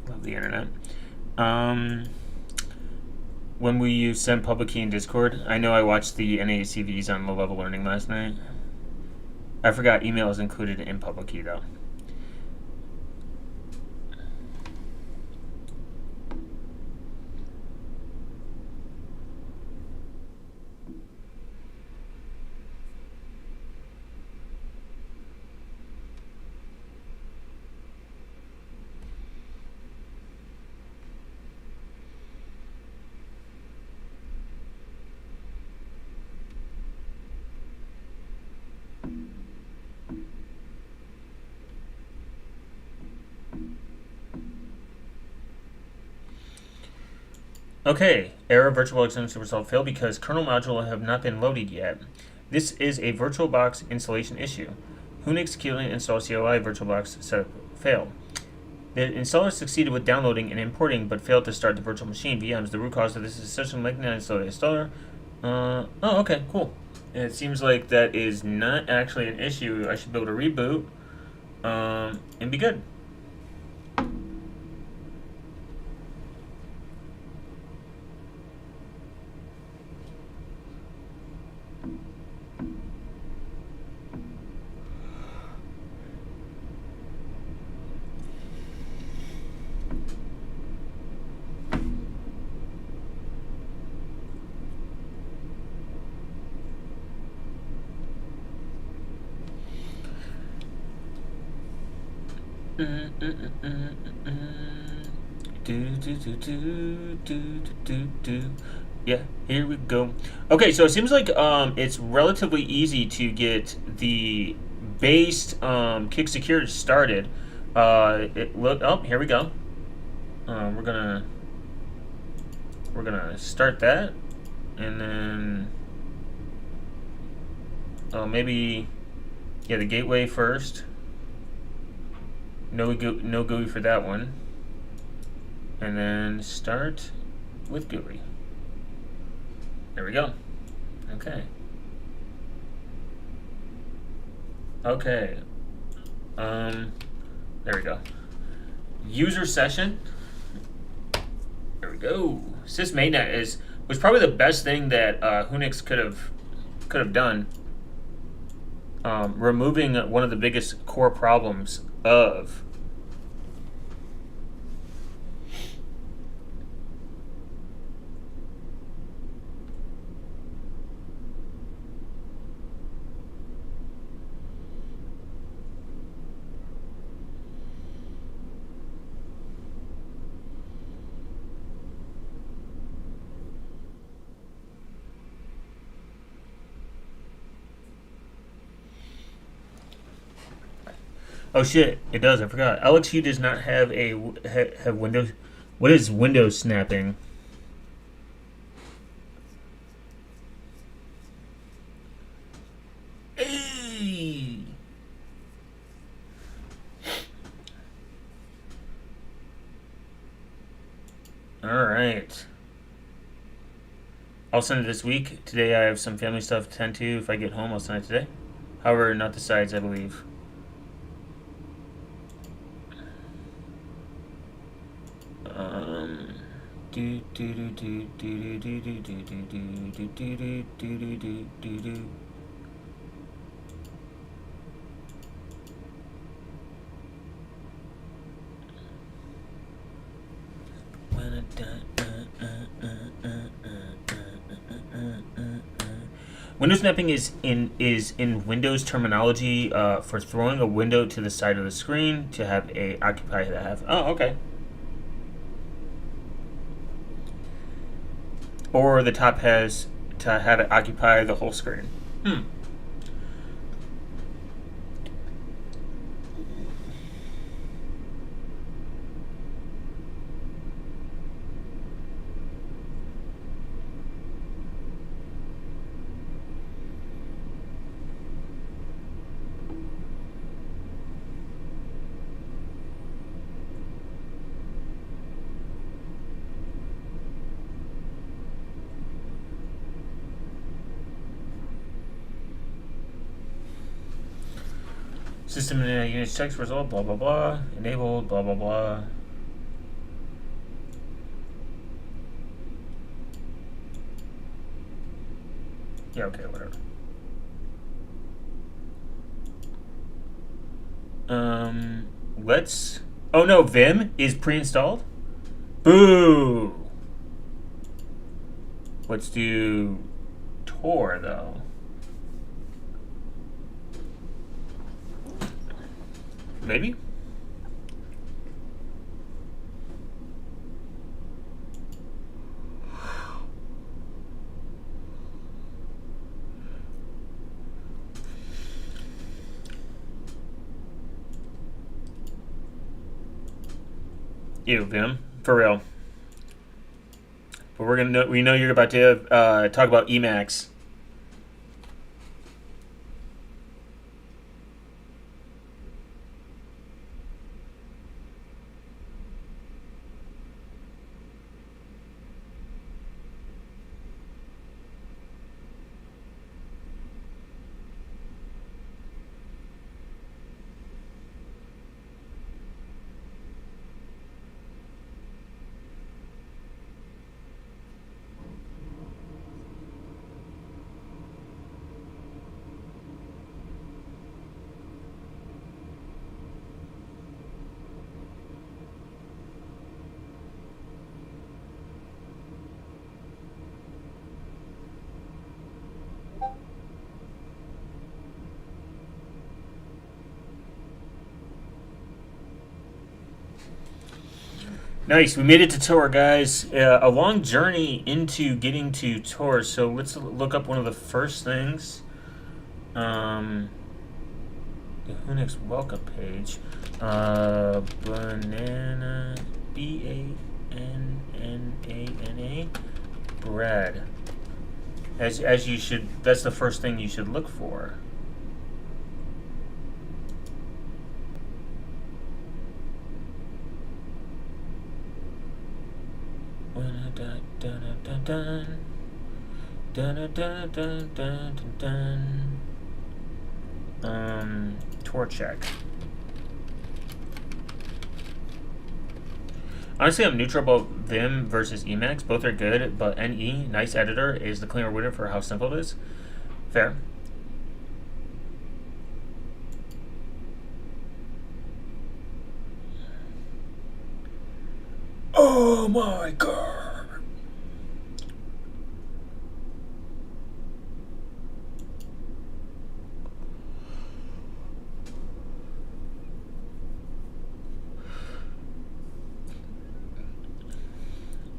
Speaker 1: Love the internet. When will you send public key in Discord? I know I watched the NACVs on Low Level Learning last night. I forgot email is included in public key, though. Okay, error VirtualBox supersolve failed because kernel module have not been loaded yet. This is a VirtualBox installation issue. Whonix Keeling install CLI VirtualBox setup failed. The installer succeeded with downloading and importing, but failed to start the virtual machine VMs. The root cause of this is system link not install the installer. Oh, okay, cool. And it seems like that is not actually an issue. I should be able to reboot. and be good. Yeah, here we go. Okay, so it seems like it's relatively easy to get the based kick security started. Here we go. We're gonna start that, and then maybe the gateway first. No GUI for that one, and then start with GUI. There we go. Okay. Okay. There we go. User session. There we go. Sys mainnet was probably the best thing that Whonix could have done. Removing one of the biggest core problems of Oh shit! It does. I forgot. LXU does not have have Windows. What is Windows snapping? Hey! All right. I'll send it this week. Today I have some family stuff to tend to. If I get home, I'll send it today. However, not the sides, I believe. Do do do do do do do do do do do do do do do do. Window snapping is in Windows terminology for throwing a window to the side of the screen to have a occupy the half. Oh, okay. Or the top has to have it occupy the whole screen. System units text result, blah, blah, blah. Enabled, blah, blah, blah. Yeah, okay, whatever. Let's... Oh no, Vim is pre-installed? Boo! Let's do Tor, though. Maybe? Ew, Vim. For real. But we know you're about to talk about Emacs. Nice. We made it to Tor, guys. A long journey into getting to Tor. So let's look up one of the first things. The Whonix welcome page. Banana. BANNANA. Bread. As you should. That's the first thing you should look for. Tor check. Honestly, I'm neutral about Vim versus Emacs. Both are good, but NE, nice editor, is the cleaner winner for how simple it is. Fair. Oh my god.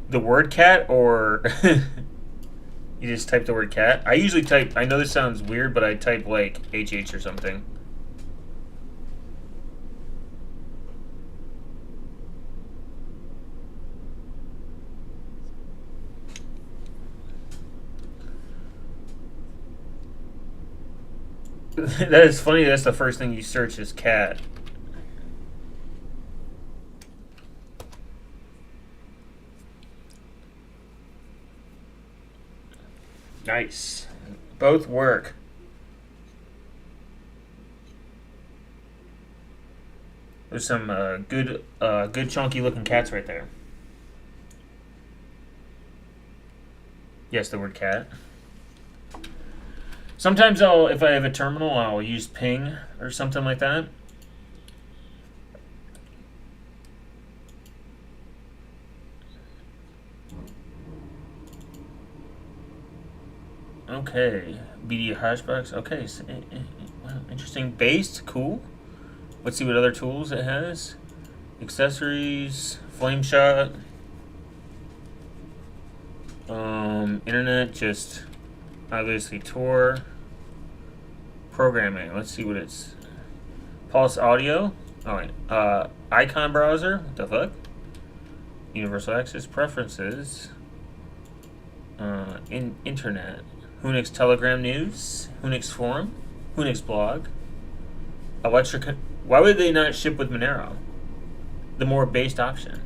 Speaker 1: The word cat, or you just type the word cat? I usually type, I know this sounds weird, but I type like HH or something. That is funny, that's the first thing you search is cat. Nice. Both work. There's some good chunky looking cats right there. Yes, the word cat. Sometimes if I have a terminal, I'll use ping or something like that. Okay, BD hashbox. Okay, so, wow, interesting. Based, cool. Let's see what other tools it has. Accessories, flame shot. Internet, just obviously Tor. Programming. Let's see what it's. Pulse audio. Oh wait. Icon browser. What the fuck? Universal access preferences. Internet. Whonix Telegram News. Whonix Forum. Whonix Blog. Electric. Why would they not ship with Monero? The more based option.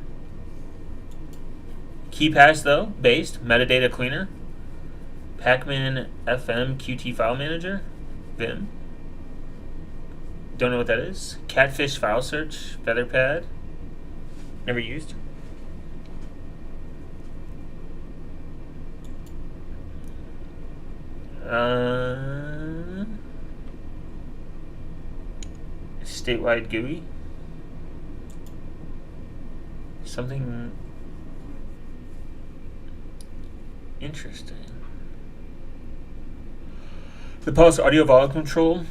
Speaker 1: KeyPass though, based. Metadata cleaner. Pacman FM Qt file manager. Vim. Don't know what that is. Catfish file search. Featherpad. Never used. Statewide GUI. Something interesting. The Pulse audio volume control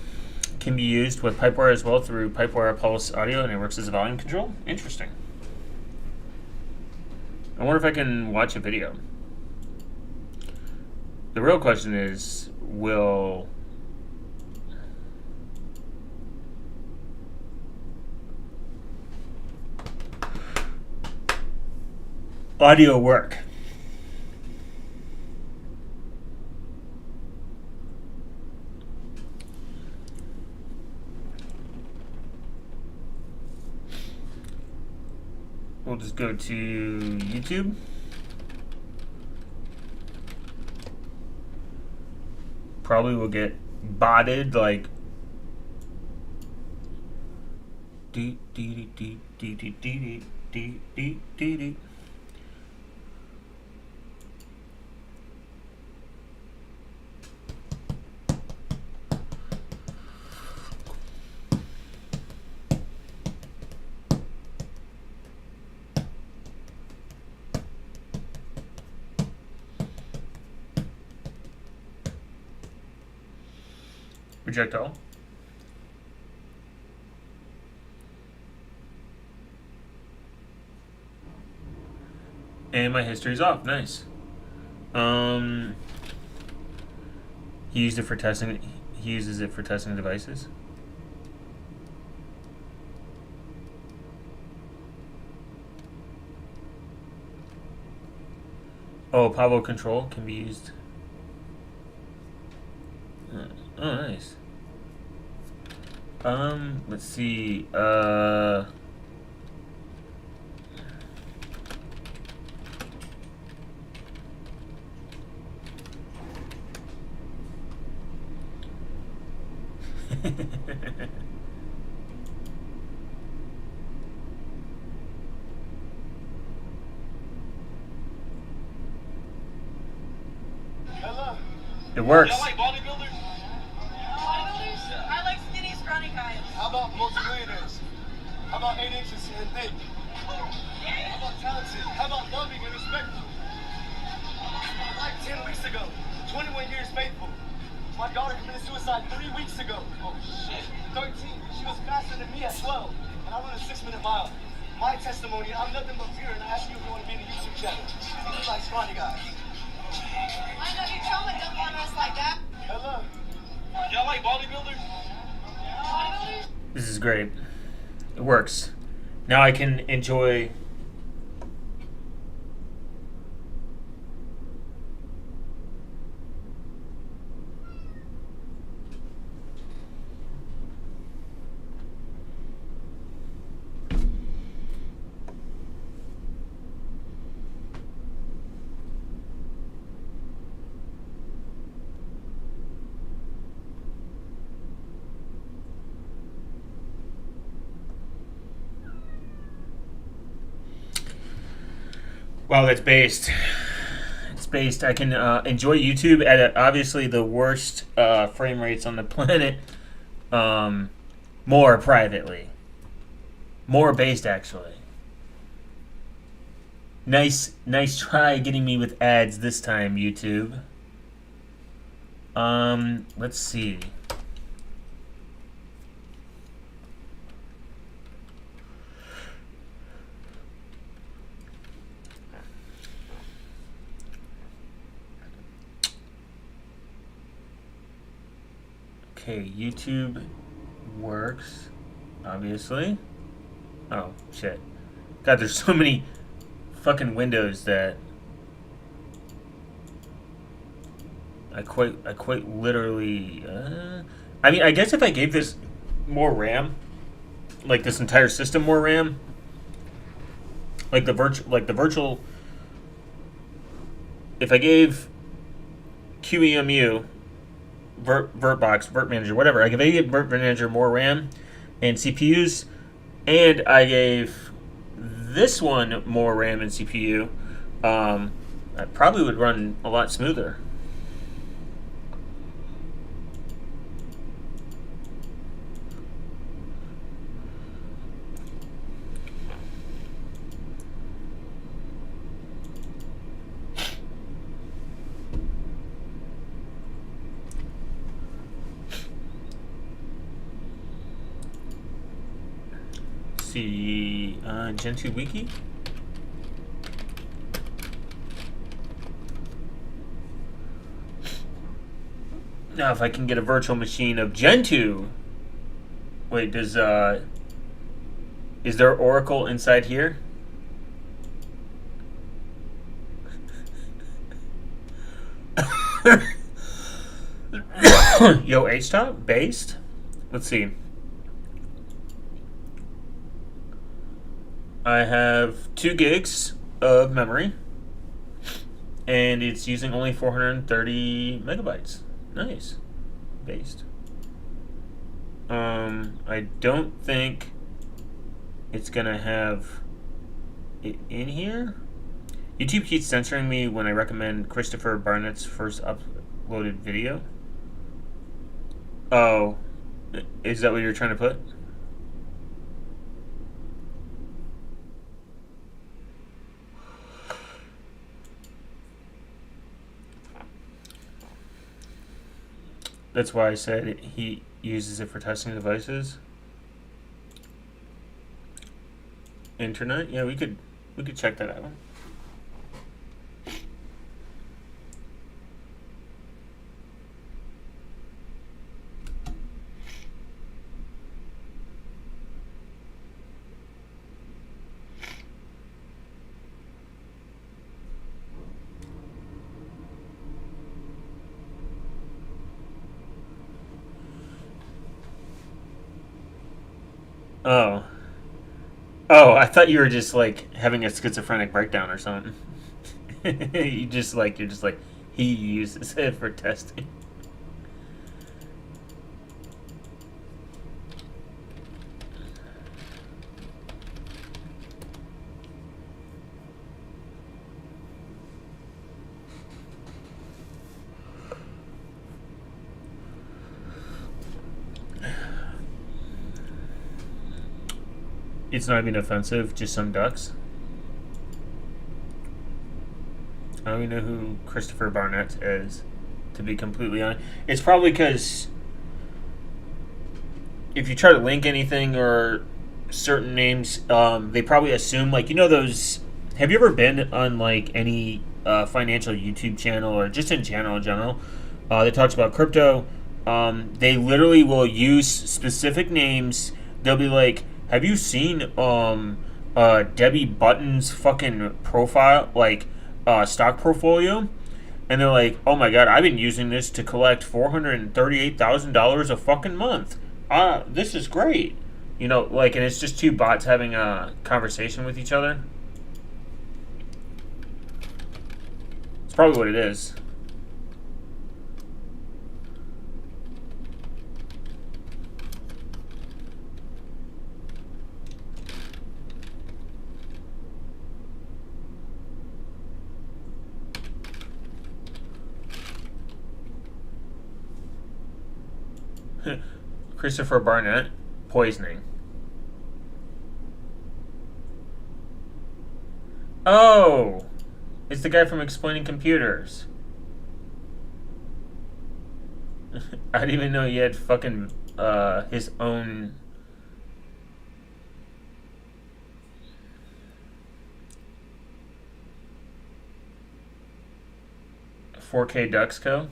Speaker 1: can be used with Pipewire as well through Pipewire Pulse audio, and it works as a volume control. Interesting. I wonder if I can watch a video. The real question is, will audio work? We'll just go to YouTube. Probably will get botted like reject all. And my history's off. Nice. Um, he used it for testing. He uses it for testing devices. Oh, Pavo control can be used. Oh, nice. Let's see. It works.
Speaker 2: Y'all like bodybuilders? Bodybuilders? I like skinny, scrawny guys. How about multimillionaires? How about 8 inches and thick? How about talented? How about loving and respectful? Like 10 weeks ago, 21 years faithful. My daughter committed suicide 3 weeks ago. Oh shit. 13. She was faster than me at 12. And I run a 6-minute mile. My testimony, I'm nothing but pure, and I ask you if you want to be in the YouTube channel. You look like scrawny guys. I know your trauma don't want us like that. Hello. Y'all like bodybuilders? Bodybuilders?
Speaker 1: This is great. It works. Now I can enjoy. Wow, that's based. It's based. I can enjoy YouTube at obviously the worst frame rates on the planet. More privately. More based, actually. Nice try getting me with ads this time, YouTube. Let's see. Okay, YouTube works, obviously. Oh, shit. God, there's so many fucking windows that I quite literally, I mean, I guess if I gave this more RAM, like this entire system more RAM, like the virtual, if I gave QEMU, VertBox, Vert Manager, whatever. I gave Vert Manager more RAM and CPUs, and I gave this one more RAM and CPU. I probably would run a lot smoother. See, Gentoo Wiki. Now, if I can get a virtual machine of Gentoo. Wait, is there Oracle inside here? Yo, H-top based. Let's see. I have 2 gigs of memory, and it's using only 430 megabytes. Nice. Based. I don't think it's gonna have it in here. YouTube keeps censoring me when I recommend Christopher Barnett's first uploaded video. Oh, is that what you're trying to put? That's why I said he uses it for testing devices. Internet? Yeah, we could check that out. Oh. Oh, I thought you were just like having a schizophrenic breakdown or something. You're just like he uses it for testing. It's not even offensive, just some ducks. I don't even know who Christopher Barnett is, to be completely honest. It's probably because if you try to link anything or certain names, they probably assume, like, you know, those. Have you ever been on, like, any financial YouTube channel or just in general that talks about crypto? They literally will use specific names. They'll be like, have you seen Debbie Button's fucking profile, like, stock portfolio? And they're like, oh my god, I've been using this to collect $438,000 a fucking month. This is great. You know, like, and it's just two bots having a conversation with each other. It's probably what it is. Christopher Barnett, poisoning. Oh, it's the guy from Explaining Computers. I didn't even know he had fucking his own. $4K Duxco.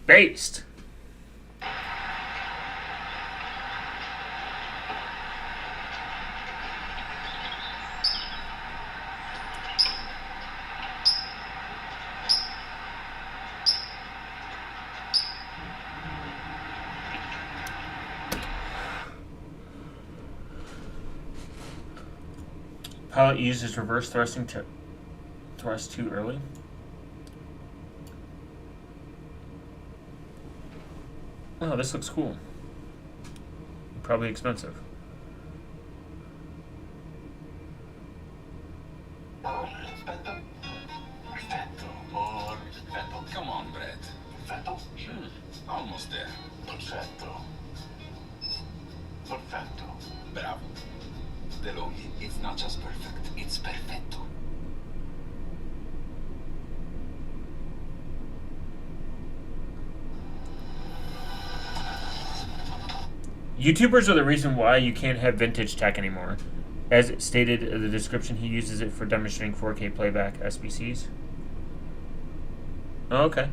Speaker 1: Based. Pilot uses reverse thrusting to thrust too early. Oh, this looks cool. Probably expensive.
Speaker 2: Perfetto. Perfetto. More perfetto. Come on, Brett. Perfetto? Almost there. Perfetto. Perfetto. Bravo. DeLonghi, it's not just perfect, it's perfetto.
Speaker 1: YouTubers are the reason why you can't have vintage tech anymore. As stated in the description, he uses it for demonstrating 4K playback SBCs. Oh, okay.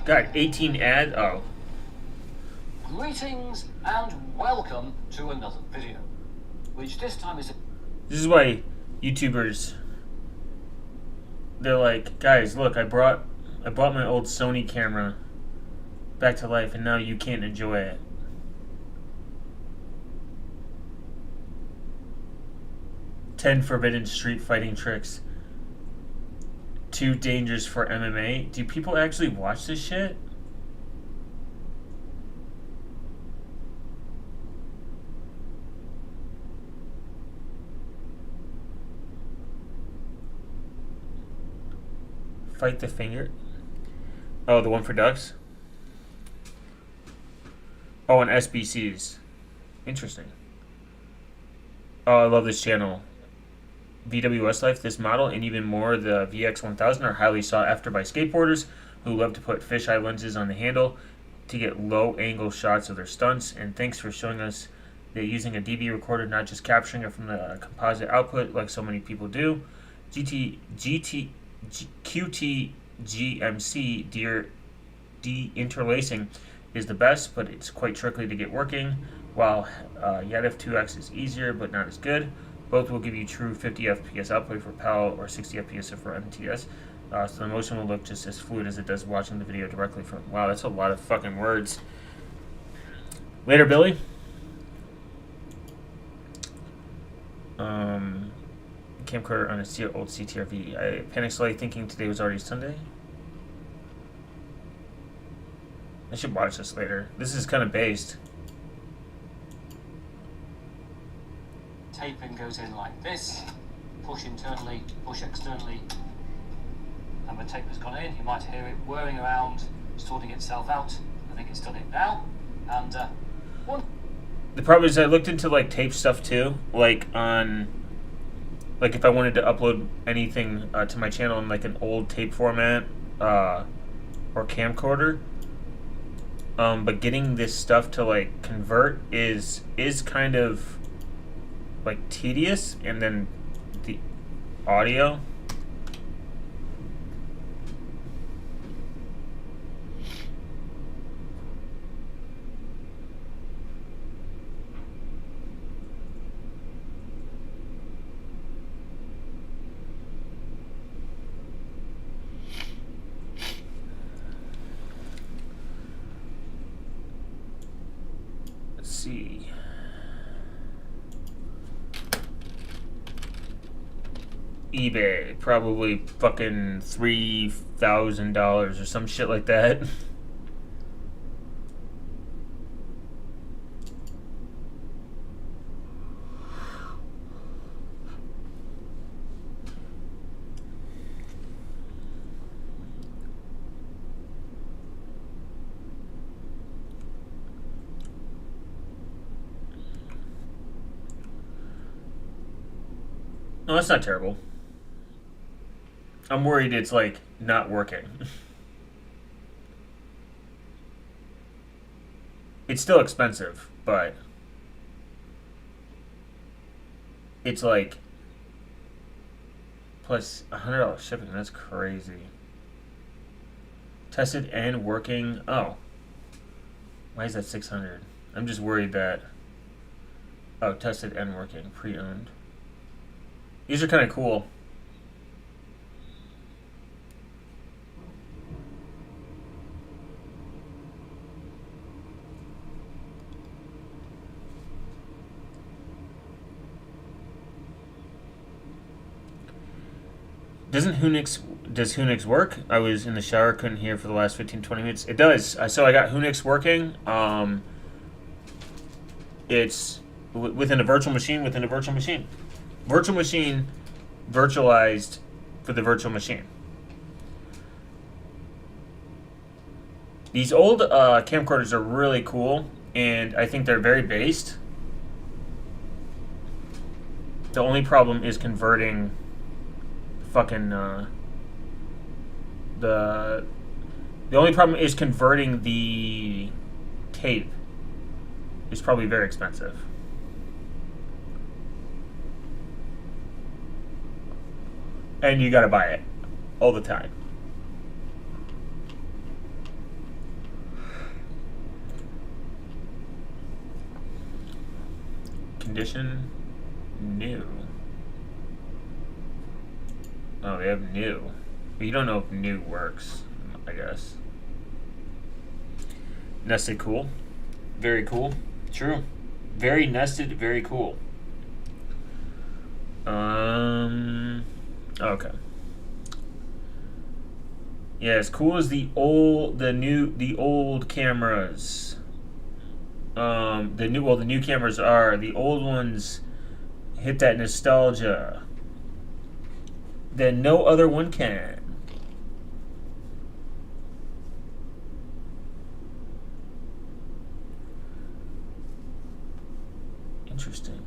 Speaker 1: Got 18 ads. Oh.
Speaker 3: Greetings and welcome to another video, which this time is...
Speaker 1: This is why YouTubers, they're like, guys, look, I brought my old Sony camera back to life, and now you can't enjoy it. "10 forbidden street fighting tricks. Too dangerous for MMA." Do people actually watch this shit? Fight the finger. Oh, the one for ducks? Oh, and SBCs. Interesting. Oh, I love this channel. VWS Life, this model, and even more, the VX1000, are highly sought after by skateboarders who love to put fisheye lenses on the handle to get low angle shots of their stunts, and thanks for showing us they're using a DV recorder, not just capturing it from the composite output like so many people do. QT de-interlacing is the best, but it's quite tricky to get working, while YADF 2X is easier but not as good. Both will give you true 50 FPS output for PAL or 60 FPS for MTS. So the motion will look just as fluid as it does watching the video directly from... Wow, that's a lot of fucking words. Later, Billy. Camcorder on a old CTRV. I panicked slightly thinking today was already Sunday. I should watch this later. This is kind of based.
Speaker 3: Taping goes in like this. Push internally, push externally. And the tape has gone in. You might hear it whirring around, sorting itself out. I think it's done it now. And one.
Speaker 1: The problem is I looked into like tape stuff too, like on, like if I wanted to upload anything to my channel in like an old tape format or camcorder. But getting this stuff to like convert is kind of like tedious, and then the audio. See. eBay, probably fucking $3,000 or some shit like that. No, that's not terrible. I'm worried it's like not working. It's still expensive, but it's like plus $100 shipping. That's crazy. Tested and working. Oh, why is that 600? I'm just worried that. Oh, tested and working, pre-owned. These are kind of cool. Does Whonix work? I was in the shower, couldn't hear for the last 15-20 minutes. It does. So I got Whonix working. It's within a virtual machine within a virtual machine. Virtual machine virtualized for the virtual machine. These old camcorders are really cool, and I think they're very based. The only problem is converting fucking the only problem is converting the tape. Is probably very expensive. And you gotta buy it all the time. Condition new. Oh, they have new. But you don't know if new works, I guess. Nested cool. Very cool. True. Very nested, very cool. Okay. Yeah, as cool as the old cameras. The new cameras are. The old ones hit that nostalgia that no other one can. Interesting.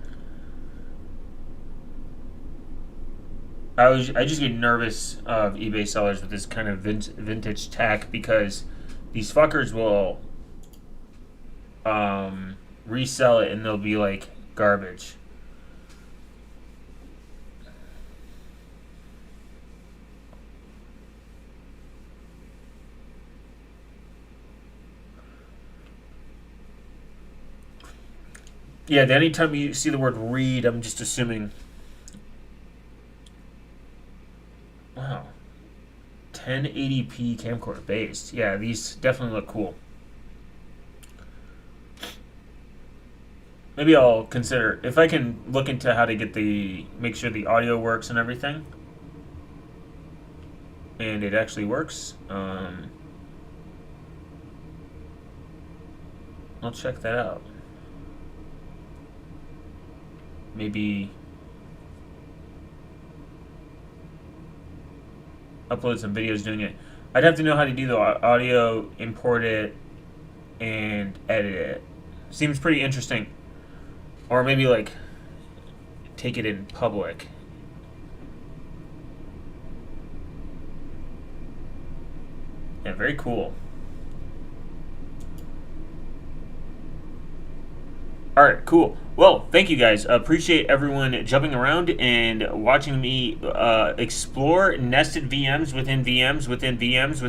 Speaker 1: I just get nervous of eBay sellers with this kind of vintage tech, because these fuckers will resell it and they'll be like garbage. Yeah, anytime you see the word read, I'm just assuming. Wow. 1080p camcorder based. Yeah, these definitely look cool. Maybe I'll consider if I can look into how to get make sure the audio works and everything. And it actually works. I'll check that out. Maybe upload some videos doing it. I'd have to know how to do the audio, import it, and edit it. Seems pretty interesting. Or maybe like take it in public. Yeah, very cool. All right, cool. Well, thank you guys. Appreciate everyone jumping around and watching me explore nested VMs within VMs within VMs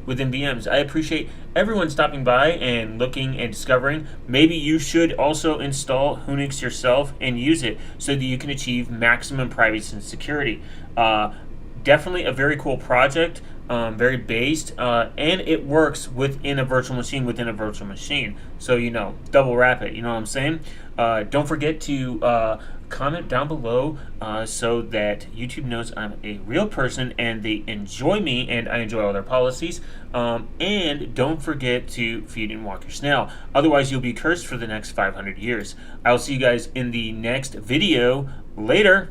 Speaker 1: within VMs. I appreciate everyone stopping by and looking and discovering. Maybe you should also install Whonix yourself and use it so that you can achieve maximum privacy and security. Definitely a very cool project. Very based, and it works within a virtual machine So, double wrap it, you know what I'm saying? Don't forget to comment down below so that YouTube knows I'm a real person and they enjoy me and I enjoy all their policies. And don't forget to feed and walk your snail. Otherwise, you'll be cursed for the next 500 years. I'll see you guys in the next video. Later.